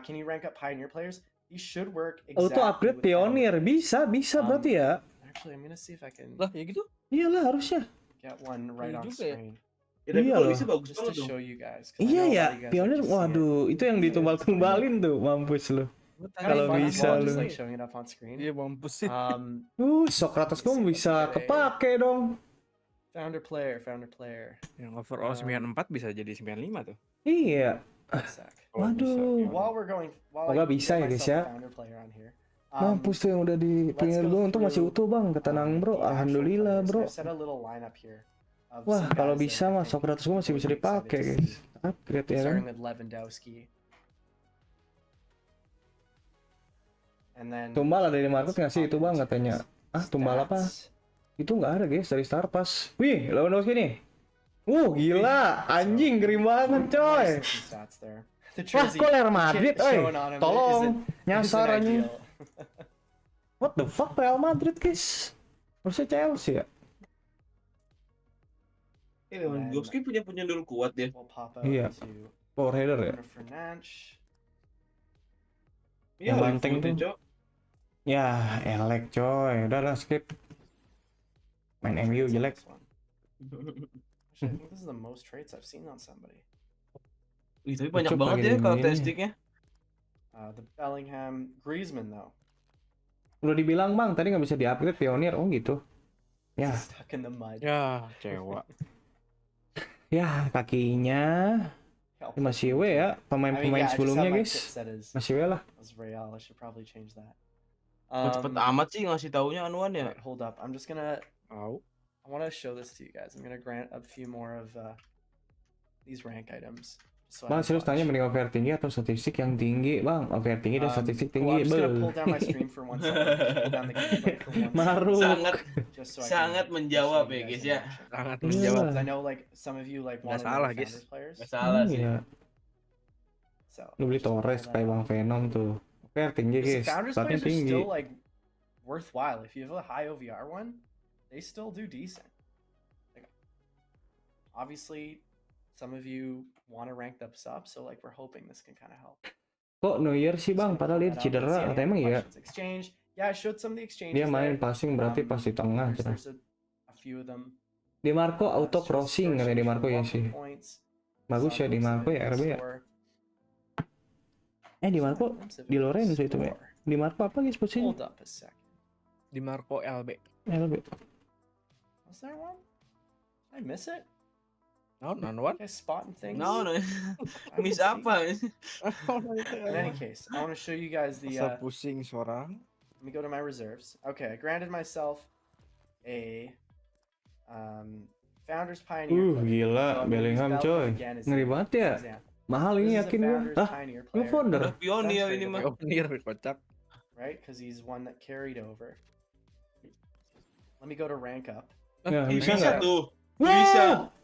Can you rank up Pioneer players? These should work exactly. Auto upgrade with Pioneer. Pioneer bisa berarti ya. Actually, I'm gonna see if I can Lah, ya gitu. Iyalah harusnya. get one right Iya on juga ya. screen. Ya, tapi Iya kalau loh. bisa bagus Just banget to dong. show you guys. 'cause I Iya know a lot ya, of you guys like Pioneer to see it. waduh, itu yang Iya, ditumbal-tumbalin tuh, mampus lu. Gua Kinda Kalau fun as bisa well, lu. just like showing it up on screen. Iya mampus sih. Socrates gua bisa kepake dong. Founder player. Yang overall 94 bisa jadi 95 tuh. Iya. One sec. Waduh. While we're going, while Semoga I bisa get ya, guys, myself ya. a founder player on here, Mampus tuh yang udah di let's pinggir go gua untung masih through utuh bang. Ketenang bro, the actual alhamdulillah players. bro. I've set a little lineup here of Wah some kalau guys that bisa I mah think Socrates gua masih people bisa would be excited dipakai to guys. see. Upgrade ya kan. Starting with Lewandowski. And then Tumbal ada di market nggak sih let's itu pop bang into katanya. his Tumbal apa? stats. Itu nggak ada guys dari Star Pass. Wih, Lewandowski nih. Gila, anjing ngeri banget coy. Nice looking stats there. The Wah, jersey kok Real Madrid, kit oi. shown on him Tolong, isn't nyasar anjing. ideal. What the fuck Real Madrid guys? Harusnya Chelsea ya? Lewandowski punya penyundul kuat dia. We'll pop out Iya. into Power header ya? Bruno Fernandes. Yang Iya, banteng Liverpool, tuh. Cok. Ya, elek coy. Udah skip. Main MU Traits on jelek. this one. Actually, I think this is the most traits I've seen on somebody. Ih, tapi banyak Cok, banget pakai ya ini. karakteristiknya. The Bellingham, Griezmann though. Udah dibilang bang, tadi nggak bisa di-upgrade Pioneer. Oh gitu. Ya, Stuck in the mud. Ya, cewek. ya kakinya. Yeah, I'll Masih put W him ya, into- I mean, pemain-pemain yeah, I just sebelumnya have my guys. kit set as Masih W lah. Real. I should probably change that. Cepet amat sih ngasih taunya anuan ya. Wait, hold up. I'm just gonna. Tahu. I want to show this to you guys. I'm gonna grant a few more of these rank items. So I Bang have serius a bunch. tanya mending OVR tinggi atau statistik yang tinggi bang? OVR tinggi dan statistik Cool, tinggi. I'm just gonna Bel. pull down my stream for 1 second. Just pull down the gameplay for 1 second. Maruk. Sangat Just so I can sangat show menjawab you ya guys guys in ya. action. Sangat Iya. menjawab. Because I know like some of you like want to salah, know guys. Founders players. Gak salah sih. Iya. So Lu beli just pull Torres that kayak Bang out. Venom tuh. OVR tinggi Because guys. the Founders Statnya players are tinggi. still like worthwhile. If you have a high OVR one, they still do decent. Like, obviously, some of you want to rank them up, so like we're hoping this can kind of help. Kok Neuer sih bang? Padahal dia cedera. Atau emang iya? Exchange. Yeah, I showed some of the exchanges. Dia main there. passing berarti pas di tengah. There's a few of them. Di Marco auto Just crossing first katanya Di for Marco ya 1 sih. points. Bagus Saw ya Di glimpse of Marco it ya in RB ya. store. Di Saw Marco, glimpse of it di in Lorenzo itu ya. store. Di Marco apa guys posisinya? Hold up a second. Di Marco LB. LB. Was there one? Did I miss it? No, one. Guys spotting things. No, I miss can see. apa? In any case, I want to show you guys the. Masa pusing suara. Let me go to my reserves. Okay, I granted myself a Founders Pioneer. player. Gila, So I'm gonna use Bellingham Bellingham coy. again as Ngeri an banget ya. example. Mahal This ini is a yakin gua. Founders Ah, Pioneer lu player, founder. Udah pionir ini mah. Pionir kocak. right? Because he's one that carried over. Let me go to rank up. Ya, Ih, bisa Bisa nggak? tuh. Wow, Bisa.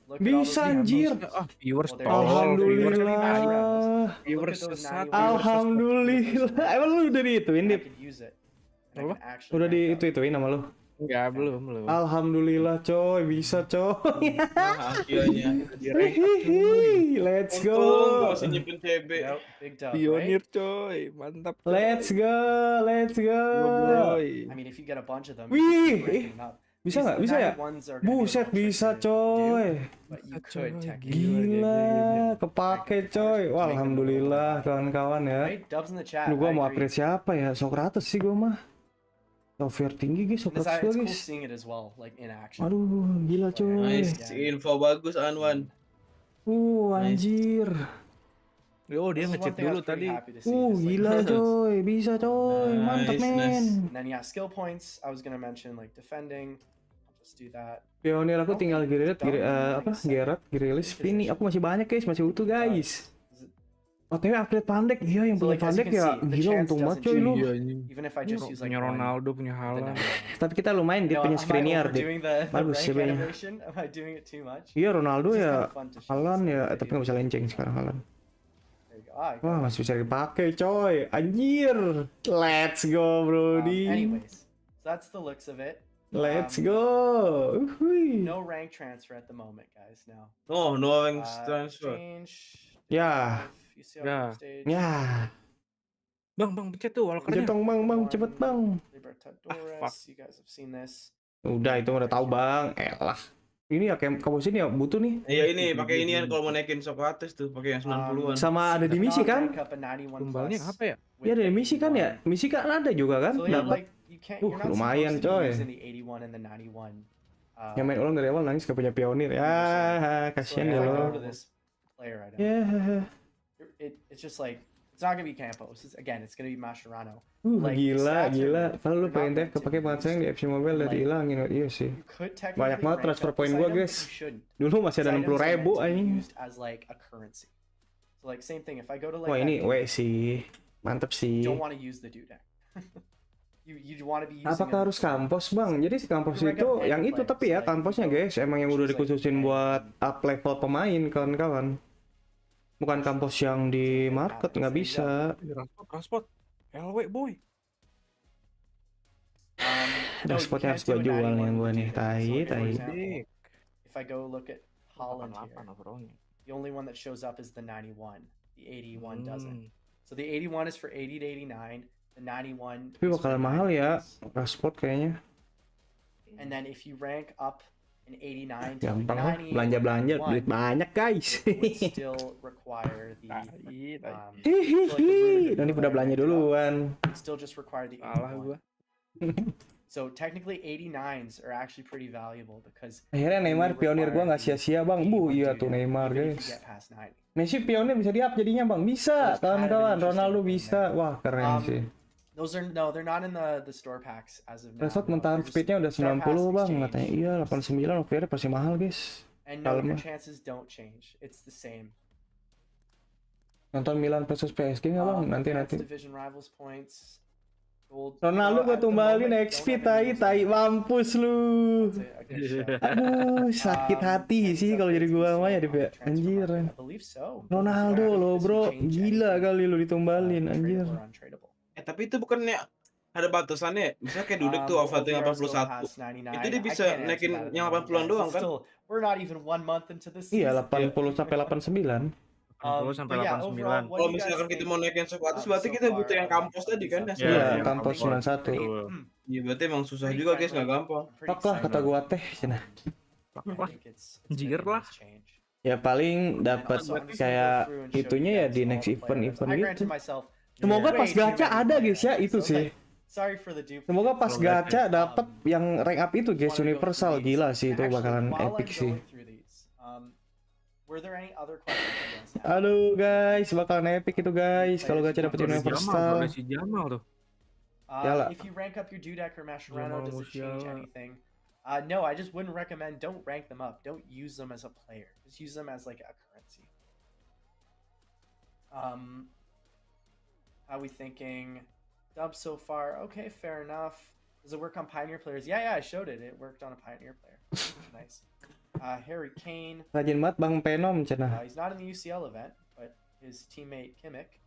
Look at all those bisa numbers. anjir. Viewers Well, there tol. you go. Viewers Alhamdulillah. Look at Viewers those sesat. 91. Alhamdulillah. Emang lu udah diituin, And I Dip? could use it. And I Apa? can actually Udah rank up. diituin sama lu? Enggak, belum. Alhamdulillah coy, bisa coy. Nah, akhirnya. Hihihi, let's Untung gua go. masih nyimpen CB. Nope, big dub, Pionir right? coy, mantap. Coy. Let's go, let's go. Boy. I mean, if you get a bunch of them, Wih, you can rank them up. Bisa These nggak? Bisa ya? 91s are gonna be a Buset, little bisa trickier to do, coy. but you Bisa, could coy. technically. Gila, kepake coy. Wah, alhamdulillah kawan-kawan ya. Right? Dubs in the chat. Lu gua I mau agree. upgrade siapa ya? Socrates sih gua mah. Software tinggi guys, And this, Socrates gua it's cool guys. seeing it as well, like in action. Aduh, gila coy. Nice. Info bagus Anwan. Anjir. Oh, dia This is one ngecek thing I dulu was pretty tadi. happy to see, just, like, Gila coy, bisa coy. Mantap Nice, men. nice. And then yeah, skill points. I was gonna mention like defending. I'll just do that. Pionir aku tinggal Gerard, Don't think so. Gerard, Grealish, Spini. Aku masih banyak guys, masih utuh guys. OTW upgrade Pandek, iya yang So, punya like, as you Pandek can ya. see, the Gila chance untung banget doesn't coy lu. change. Iya, anjing. Even if I just use like Punya one, Ronaldo, punya the Haaland. 91. Tapi kita lumayan dia punya Am I Skriniar deh. overdoing the Bagus rank sih kayaknya. animation? Am I doing it too much? Iya Ronaldo It's just ya, kinda fun to show Haaland some ya, of the tapi nggak bisa videos. lenceng sekarang Haaland. There you go. Ah, I got Wah it. masih bisa dipakai coy, anjir. Let's go Brody. Anyways, so that's the looks of it. Let's go. Uhuy. No rank transfer at the moment, guys. Now. Oh, no rank transfer. Exchange. Ya. You see Ya. how stage. Ya, Bang, pencet tuh walkernya. jetong bang, cepet bang. Libertadores. fuck. You guys have seen this. Udah itu udah tahu bang, elah. Ini ya kayak kamu sini ya butuh nih. Iya ini pakai ini kan kalau mau naikin Socrates tuh pakai yang 90-an. Sama ada di misi kan? Tumbalnya apa ya? Ya ada di misi kan ya? Misi kan ada juga kan? So yeah, Dapat. like you can't. You're not lumayan, supposed to be coy. using the 81 and the 91. Yang main ulang dari awal nangis gak punya pionir. Ya, So kasihan if ya I go lo. to this player item, Ya, it's just like It's not gonna be Campos. It's gonna be Mascherano. Gila. Kalau lu they're pengen not teh meant to kepake be banget sayang di used. FC Mobile udah Like, dihilangin. Iya sih. You could Banyak technically banget rank transfer up poin this gua, item, but guys. you shouldn't. Dulu masih ada These items are 60.000 meant to be anjing. used as like a currency. So like same thing. If I go to like Wah, that ini Dude, sih. Mantep you sih. don't want to use the Dudek. you want to be using Apakah it harus kampos, Bang? Jadi si kampos You rank itu up any yang itu players, tapi ya like, kamposnya you go guys emang yang udah choose, like, dikhususin any buat up level pemain kawan-kawan. Bukan kampos yang di market, nggak bisa. Transport. LW boy. No, you Spotnya harus can't gua do a jual nih 91 yang gua with nih. Dudek. So, for Tai. example, if I go look at Holland here, 88 overallnya. the only one that shows up is the 91. The 81 doesn't. Hmm. So the 81 is for 80 to 89. The 91 Tapi is for bakalan mahal ya. 90s. Spot kayaknya. And then if you rank up an 89 to Gampang lah. 90, Belanja-belanja or duit 91, banyak guys. it would still require the Hihihi. Dan ini udah belanja duluan. it would still just require the Salah 81. gua. So technically 89s are actually pretty valuable because Akhirnya Neymar pionir gua nggak sia-sia bang. Iya tuh Neymar even if you guys. get past 90. Messi pionir bisa di up jadinya bang. Bisa kawan-kawan. Ronaldo bisa. Wah keren sih. Those are they're not in the store packs as of now. Resort no. mentahan They're just speednya udah star 90 pass bang. exchange. Katanya iya 89 oke pasti mahal guys. And no, your Kalma. chances don't change. It's the same. Nonton Milan versus PSG nggak bang? Nanti. Advanced Division Rivals points. Gold. Ronaldo gua At the tumbalin moment, XP don't have any tai news. mampus lu. That's a good show. Aduh sakit hati Any sih kalau jadi updates gua we mah saw ya on Dip the ya. transfer Anjir. market? I believe so. Ronaldo Yeah, lo this bro, would change gila anything. kali lu ditumbalin anjir. Tradable or untradeable. Tapi itu bukannya ada batasannya ya? Misalnya kayak Dudek tuh overrating OVRs go 81. past 99. Itu dia I bisa can't answer naikin that at the yang moment, 80-an guys. doang It's kan? still, we're not even 1 month into the Iya season. 80 sampai 89. 80 sampai But yeah, 89. overall, what Kalau do you guys misalkan kita think mau naikin sesuatu, berarti so kita far butuh yang of kampus tadi these kan? updates? Iya, yang kampus kampus. 91. Pretty, Iya berarti emang susah pretty juga guys, nggak friendly, gampang. pretty Pak lah kata exciting. gua teh cina. I think it's gonna Jir be a lah. nice change. Ya paling dapat Also, I'm just gonna go kayak through and show itunya you ya guys di all next the event players. event I gitu. granted myself Semoga way pas too gacha many ada guys ya players, itu so, sih. like, sorry for the duplicate. Semoga pas Semoga gacha dapat yang rank up itu guys Wanna go universal through these. gila sih itu Actually, bakalan while I'm epic sih. going through these, were there any other questions you guys had? Aduh guys, bakalan epic itu guys kalau gacha dapat Jamal, universal. si Jamal tuh. Yalah. If you rank up your Dudek or Mascherano, Jamal does it change Musiala. anything? No, I just wouldn't recommend. Don't rank them up. Don't use them as a player. Just use them as like a currency. How we thinking? Dub so far? Okay, fair enough. Does it work on Pioneer players? Yeah, I showed it. It worked on a Pioneer player. Nice. Harry Kane. Rajin banget Bang Penom cenah. He's not in the UCL event, but his teammate Kimmich.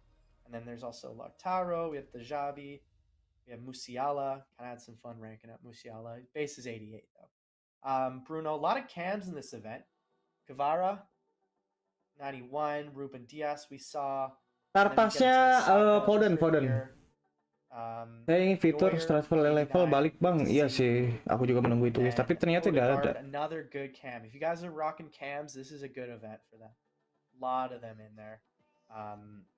And then there's also Lautaro. We have Dajabi. We have Musiala. Kind of had some fun ranking up Musiala. Base is 88 though. Bruno. A lot of cams in this event. Guevara, 91. Ruben Diaz. We saw. And then we get into Tartasnya the Saka, Foden. Trippier, Saya ingin fitur Neuer, transfer level 89. balik Bang. Iya See. sih, aku juga menunggu itu guys. And Tapi ternyata tidak ada. Odegaard, another good cam. If you guys are rocking cams, this is a good event for them. A lot of them in there.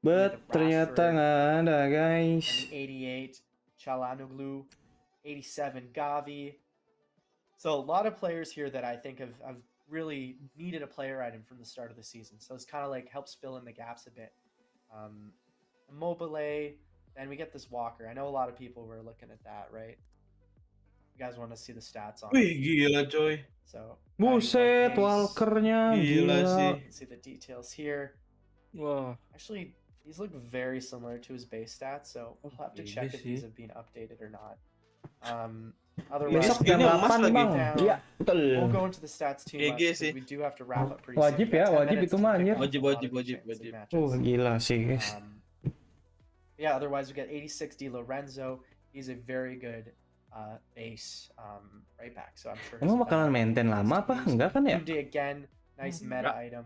We had the Ternyata Rashford nggak ada and guys. the 88 Çalhanoğlu, 87 Gavi. So a lot of players here that I think have really needed a player item from the start of the season. So it's kind of like helps fill in the gaps a bit. Immobile, and we get this Walker. I know a lot of people were looking at that, right? You guys want to see the stats on Wih it. gila coy. So Buset, 91 pace. Walkernya Gila sih. gila. You can see the details here. Wah, Actually, these look very similar to his base stats, so we'll have to Iya check if sih. these have been updated or not. Otherwise, Besok jam Ini emas 8 lagi. Bang. Down. Iya, betul. we'll go into the stats too much GG because sih. we do have to wrap up pretty Wajib soon. We got ya, 10 wajib minutes itu to mah, pick anjir. up a Wajib, lot of wajib, the wajib, Champions League wajib. matches. Gila sih guys. Yeah, otherwise we got 86 Di Lorenzo. He's a very good base right back, so I'm sure. Emang he's bakalan better maintain than lama he's apa? used. Enggak kan ya? Kunde again, nice meta Enggak. item.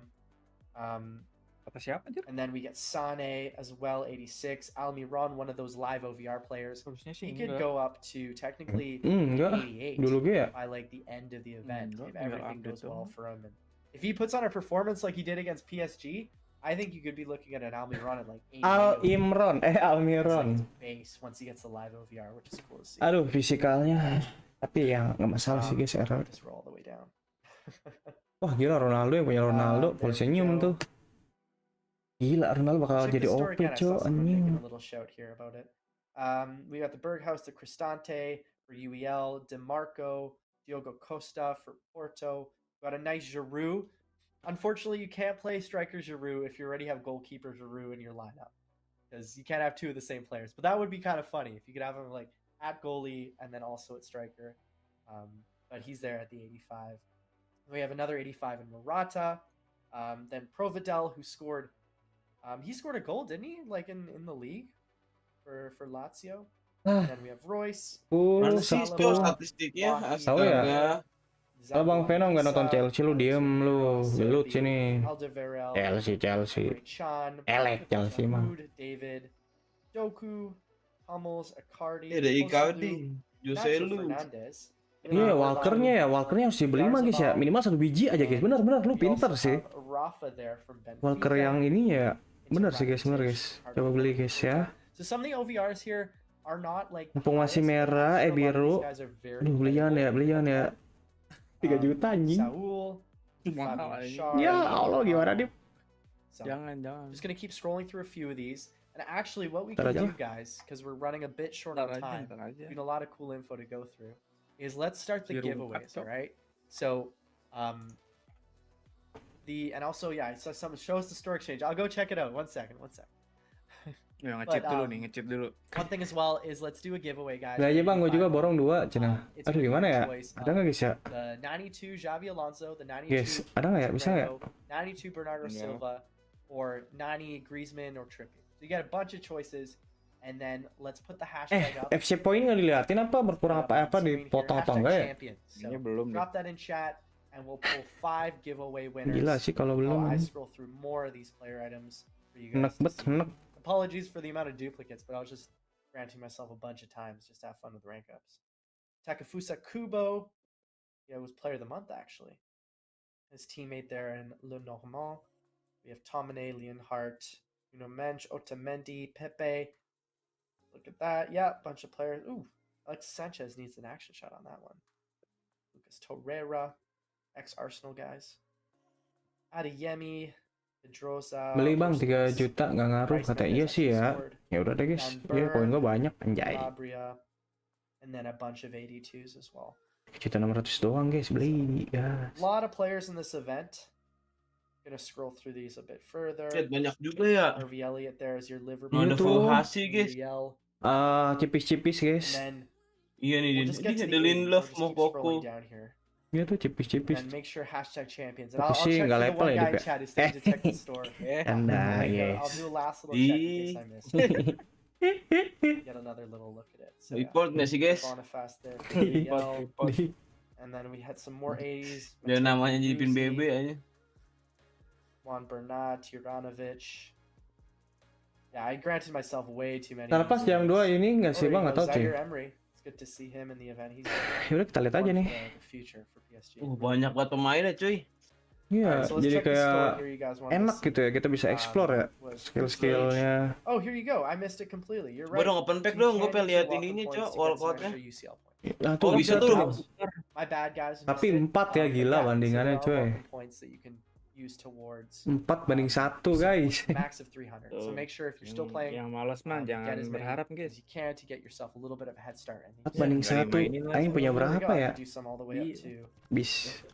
kata siapa anjir? And then we get Sane as well, 86. Almiron, one of those live OVR players. Harusnya sih He could enggak. go up to technically Enggak. 88 Dulu gue ya. by like the end of the event Enggak, if enggak everything update goes well dong. for him. And if he puts on a performance like he did against PSG, I think you could be looking at an Almiron at like 88 Al overall. Imron, That's like Almiron. his base once he gets the live OVR, which is cool to see. Aduh, fisikalnya. Tapi ya nggak masalah sih guys, error. Just roll all the way down. Wah gila Ronaldo yang punya Ronaldo, There we pol senyum go. tuh. Gila, Ronaldo bakal Check jadi the store OP, again. I saw Cok, someone making anjing. a little shout here about it. We got the Berghaus, the Cristante for UEL, DeMarco, Diogo Costa for Porto. We got a nice Giroud. Unfortunately, you can't play striker Giroud if you already have goalkeeper Giroud in your lineup, because you can't have two of the same players. But that would be kind of funny if you could have him like at goalie and then also at striker. But he's there at the 85. We have another 85 in Morata. Then Providel, who scored. He scored a goal, didn't he? Like in the league for Lazio. Ah, Then we have Royce. Mana sih satu. Cok statistiknya? Tahu ya? Astaga. Kalau Bang Venom nggak nonton Chelsea, lu diem lu. Gelut sini. Alderweireld, Chelsea. Chan, Elek Chelsea mah. David, Doku, Hummels, Icardi, Ada Icardi, Nacho Joselu. Fernandez. Iya, Walkernya harus dibeli mah guys ya. Minimal 1 biji aja guys. Bener, lu pinter sih. Rafa there from Benfica. Walker yang ini ya. Bener sih guys, Coba beli guys ya. So some of the OVRs here are not like Mumpung masih merah, biru. Aduh, belian ya. 3 juta anjing. Saul, Mahal anjing. Ya Allah, gimana dia? Jangan. I'm just gonna keep scrolling through a few of these. And actually, what we Ntar can aja do, guys, because we're running a bit short on time, Ntar aja. a lot of cool info to go through, is let's start the Zero giveaways. factor. All right. So, and also so some shows the store exchange. I'll go check it out. One second. Ya, But, ngecit dulu. One thing as well is let's do a giveaway, guys. Gak aja bang, gue juga borong 2 cina. It's Aduh gonna be gimana your ya? choice Ada nggak guys ya? The 92 Xavi Alonso, the 92 Guys, ada nggak ya? Bisa nggak? 92 Bernardo Yeah. Silva, or 90 Griezmann or Trippier. So you got a bunch of choices, and then let's put the hashtag up. FC point nggak diliatin apa? Berkurang apa dipotong apa enggak ya? Champions. Kayaknya So belum deh. drop that in chat, and we'll pull 5 giveaway winners. Gila sih kalau belum. I scroll through more of these player items for you Enak guys. bet. Apologies for the amount of duplicates, but I was just granting myself a bunch of times just to have fun with rank ups. Takafusa Kubo, it was player of the month actually. His teammate there in Le Normand. We have Tomine, Leonhardt, Mensch, Otamendi, Pepe. Look at that. Yeah, bunch of players. Ooh, Alexis Sanchez needs an action shot on that one. Lucas Torreira, ex-Arsenal guys. Adeyemi, Pedrosa. Beli bang 3 juta nggak ngaruh kata iya sih ya. Ya udah deh guys. Iya poin gue banyak anjay. Calabria, and then a bunch of 82s as well. 1.600.000 doang guys beli ya. A lot of players in this event. Gonna scroll through these a bit further. Shit, banyak juga ya. Harvey Elliott there is your Liverpool. Iya Ada tuh. Fuhasi guys. Uriel. Cipis-cipis guys. And then Iya nih, we'll just get to ada the 80s. I'll Lindelof, just keep Mokoko. scrolling down here. Iya tuh cipis-cipis. And make sure hashtag champions. And Tapi I'll sih check nggak for the level one ya, guy Dip, in ya. chat who said to check the store. Anda I'll guys. do a last little check in case I missed. Get another little look at it. So yeah. Report nggak sih guys? Bonifast there. for Uriel. And then we had some more 80s. Dia namanya jadi pin Uzi, BB aja. Juan Bernat, Tiranovic. Yeah, I granted myself way too many. Terlepas yang 2 ini nggak sih bang? Nggak tahu sih. Zaire Emery. It's good to see him in the event. He's Yaudah kita lihat aja one nih. for the future for PSG. Banyak banget pemainnya cuy. Iya, Alright, so let's jadi check the store kayak here. You guys want to enak see. gitu ya. Kita bisa explore ya skill-skillnya. Oh, here you go. I missed it completely. You're right. Gue dong open pack dong, gue pengen lihat ininya cok, wallcode-nya. Nah, Oh bisa tuh. My bad guys. Tapi 4 ya gila bandingannya coy. 4 banding 1 guys. Max of 300. So make sure if you're still playing, Yang malas mah jangan get as many berharap as guys. you can to get yourself a little bit of a head start. 4 banding 1. Aing punya berapa ya? Do some all the way up to, Bis.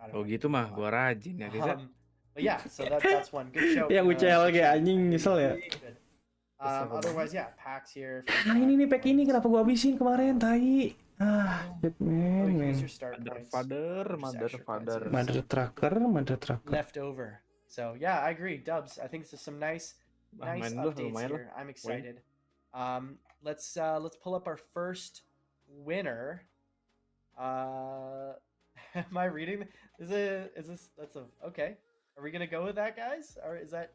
I don't Oh know. gitu mah gua rajin ya guys. But yeah, so that's one good show. Yang UCL kayak anjing nyesel ya. Good. Otherwise, yeah, packs here. Ah ini nih pack ini kenapa gua habisin kemarin tai. Shit man. Use your start points. Father. Mother tracker. Leftover. So yeah, I agree. Dubs. I think this is some nice Main dulu, updates lumayan here. I'm excited. Let's pull up our first winner. Am I reading? Is this? That's a okay. Are we gonna go with that, guys? Or is that?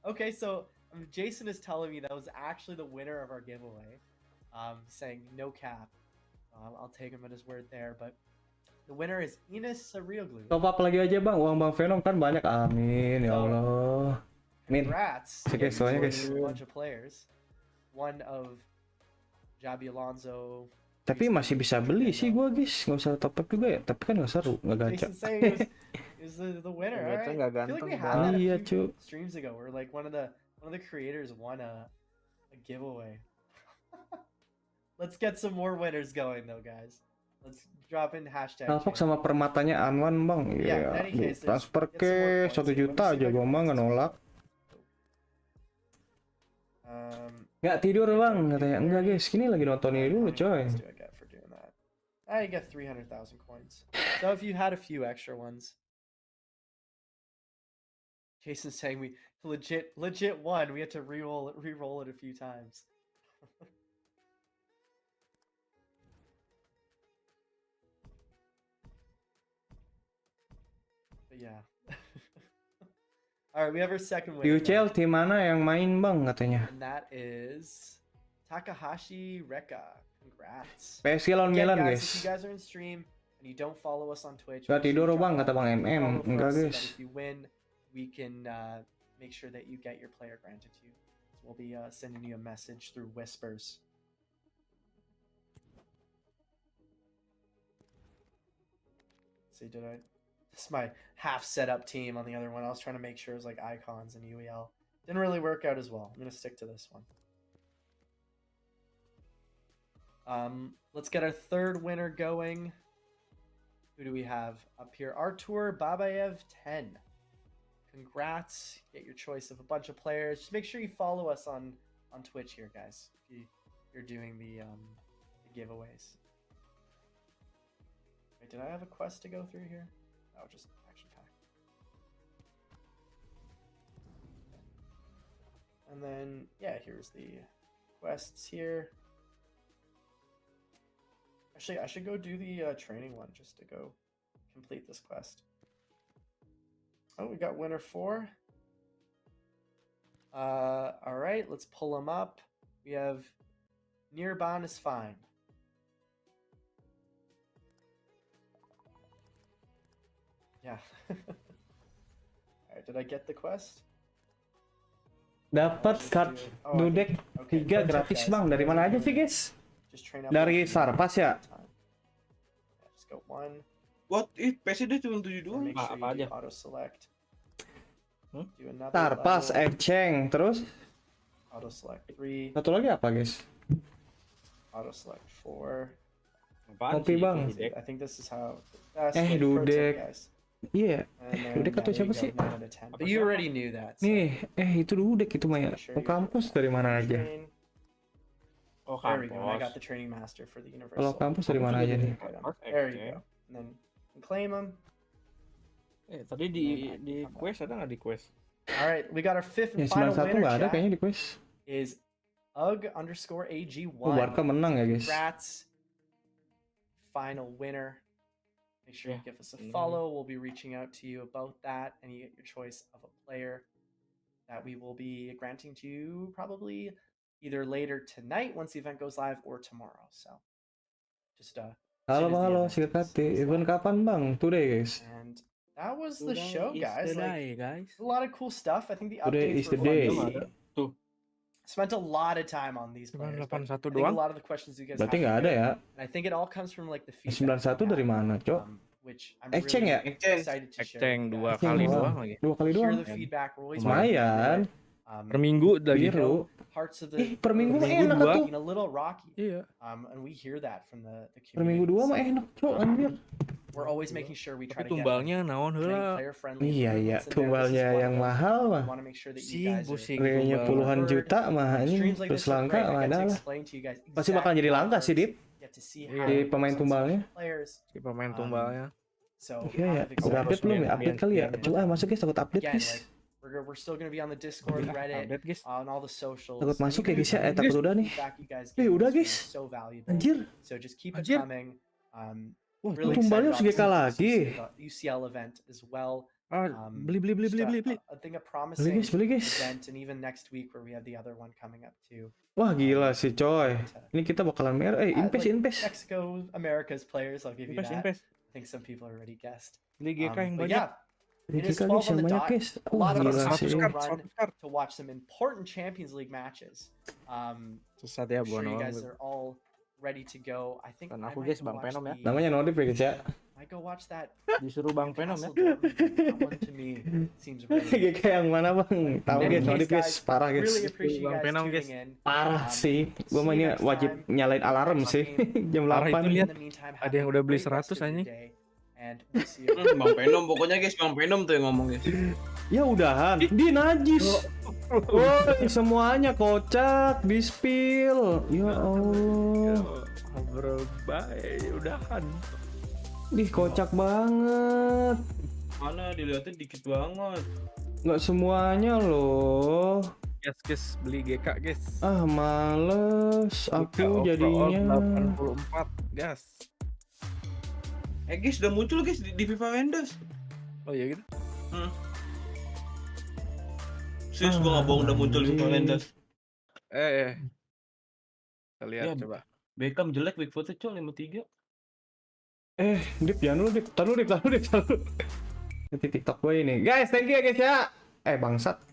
Okay, so Jason is telling me that was actually the winner of our giveaway. Saying no cap. I'll take him at his word there, but the winner is Ines Sarioglu. Top up lagi aja bang, uang bang Venom kan banyak. Amin ya Allah. Amin. Congrats. Oke, soalnya guys. A bunch of players. One of Xabi Alonso. Tapi masih bisa beli sih gua guys, nggak usah top up juga ya. Tapi kan nggak seru, nggak gacha. Jason saying it He's the winner. All Ternyata right. nggak I feel like we ganteng had that a Iya, few cu. streams ago, where like one of the creators won a giveaway. Let's get some more winners going though, guys. Let's drop in hashtag. Salfok channel. sama permatanya Anwan bang. Yeah, in Iya. any Duh, case, transfer get ke some more 1 points here. Let me juta see if aja I gua can mah get nggak this nolak. right. Nggak tidur bang katanya. Enggak guys, ini lagi nonton ini dulu How many coy. points do I get for doing that? I get 300,000 coins. So if you had a few extra ones. Jason's saying we legit won. We had to re-roll it a few times. But yeah. All right, we have our second Di winner. UCL tim mana yang main bang katanya. And that is Takahashi Reka. Congrats. PSG lawan Again, Milan guys, if you guys. guys are in stream and you don't follow us on Twitch, Nggak make sure tidur you drop bang a kata bang MM. follow for Enggak us so guys. that if you win, we can make sure that you get your player granted to you. So we'll be sending you a message through whispers. See, this is my half set up team on the other one. I was trying to make sure it was like icons and UEL. Didn't really work out as well. I'm gonna stick to this one. Let's get our third winner going. Who do we have up here? Artur Babayev 10. Congrats. Get your choice of a bunch of players. Just make sure you follow us on Twitch here, guys. If you're doing the giveaways. Wait, did I have a quest to go through here? No, just action pack. And then, yeah, here's the quests here. Actually, I should go do the training one just to go complete this quest. Oh, we got winner 4. All right, let's pull them up. We have Nirban is fine. Yeah. All right, did I get the quest? Dapat card dudek 3 gratis bang. Dari mana aja sih guys? Dari Sarpas ya? Just go 1. What? PSD cuma 7 doang. Make sure apa you aja? do auto select. Do another Sarpas, level, Echeng, terus auto select 3, satu lagi apa guys? auto select 4. Apaan Kopi sih, bang. Dudek? I think this is how the best way to pro tip, Dudek. guys. Iya. And then, Dudek atau there you siapa go, sih? 9 out of 10. But you already knew that. So Nih, itu Dudek itu Maya. make sure Mau you're kampus dari mana aja? train. Oh, There we go. And I kampus. got the training master for the universal. Kalau kampus dari mana aja nih? item. There you go. And then you can claim them. Tadi di quest ada nggak di quest? All right, we got our fifth and Ya final 91 winner. nggak ada Chat, kayaknya di quest. is UG_AG1. Oh, Barca menang ya guys. Congrats. Final winner. Make sure you Yeah. give us a follow. We'll be reaching out to you about that, and you get your choice of a player that we will be granting to you probably either later tonight once the event goes live or tomorrow. So just Halo bang, halo, soon as the event Silkati. is Event live. kapan bang? Today guys. And that was the Today show, is guys. the Like, day, guys. a lot of cool stuff. I think the Today updates is were the fun day. to see. Tuh, Spent a lot of time on these cuma players. but 81 I think a doang. lot of the questions you guys Berarti have nggak are ada good, ya? and I think it all comes from like the feedback. 91 dari mana, Cok? Which I'm Echeng really ya? excited to share. Echeng with you 2 guys. Echeng kali doang. doang lagi. 2 kali Hear doang. the feedback. We're always Lumayan. Per minggu lagi. Biru. Parts of the Per minggu mah minggu enak dua. tuh. being a little rocky. Iya. And we hear that from the Per minggu community. 2 mah enak, Cok, anjir. We're always making sure we try Tapi to get tumbalnya naon many heula. player-friendly Iya, iya. improvements in there. This is Tumbalnya one of yang them. mahal We mah. want to make sure that you Pusing, guys are pusing. Kayaknya tumbal. puluhan juta mah ini streams like terus this are langka great. I mah get to adalah. explain to you guys Pasti bakal exactly jadi how it langka sih, works. Dip. Get to see Iya. how Di it pemain works on tumbalnya. special players. Si pemain tumbalnya. So Iya ya, kind of udah update belum ya? biar- Update kali ya? biar- Coba masuk guys, takut update Again, guys. like we're still gonna be on the Discord, Reddit, Update, guys. on all the socials. Takut and masuk you ya guys ya, guys- takut udah nih. feedback you guys Eh, give udah, us is guys. so valuable. Anjir, So just keep it Anjir. coming. Wah, Really tumbalnya excited harus GK obviously lagi. for the UCL event as well. Beli. Just I think a promising Beli guys. event, and even next week where we have the other one coming up too. Wah gila sih coy. Ini kita bakalan merah. Like Invest, invest. Mexico, America's players. I'll give you that. Invest. I think some people already guessed. Beli GK yang But banyak. yeah, it is Kita 12 guys on yang the banyak dot. guys. A Wah lot of us gila are sih. gonna 100 run card. to watch some important Champions League matches. Susah ya I'm sure you buat guys are all ready to go. I think Dan I aku might guys, go Bang watch Venom ya. the Namanya Nodif ya guys ya. Might go watch that. Disuruh Bang Venom ya. Castle Dortmund. That one to me seems really. GK yang mana bang? Tahu In any guys, case, notif guys, parah guys. Really appreciate you Bang guys Venom, tuning guys. in. Parah sih. Gua mah see ini you next wajib time. nyalain alarm sih jam Parah itu 8. lihat. In the meantime, Ada have yang a udah beli great rest 100 of your anjing. day, and we'll see you. Bang Venom pokoknya guys, Bang Venom tuh yang ngomong guys. Ya udahan, di najis. Woi, semuanya kocak, di spill. Ya Allah. Bro, bye, udahan. Ih, kocak banget. Mana dilihatnya dikit banget. Nggak semuanya loh. Guys, beli GK, guys. Ah, males. Aku GK jadinya. overall 84, guys. Guys udah muncul guys di FIFA Windows. Oh iya gitu. Serius gua nggak bohong udah muncul di FIFA Windows. Kita lihat Ya, coba. Beckham jelek, Bigfootnya cok 53. Dip, jangan dulu, Dip. Taruh, Dip. Nanti TikTok gue ini. Guys, thank you ya, guys ya. Bangsat.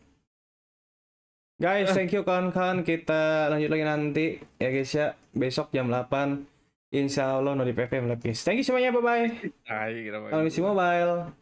Guys, thank you kawan-kawan. Kita lanjut lagi nanti ya, guys ya. Besok jam 8. Insya Allah no di PVM live, guys. Thank you semuanya, bye-bye. Hai, kita Salam isi mobile.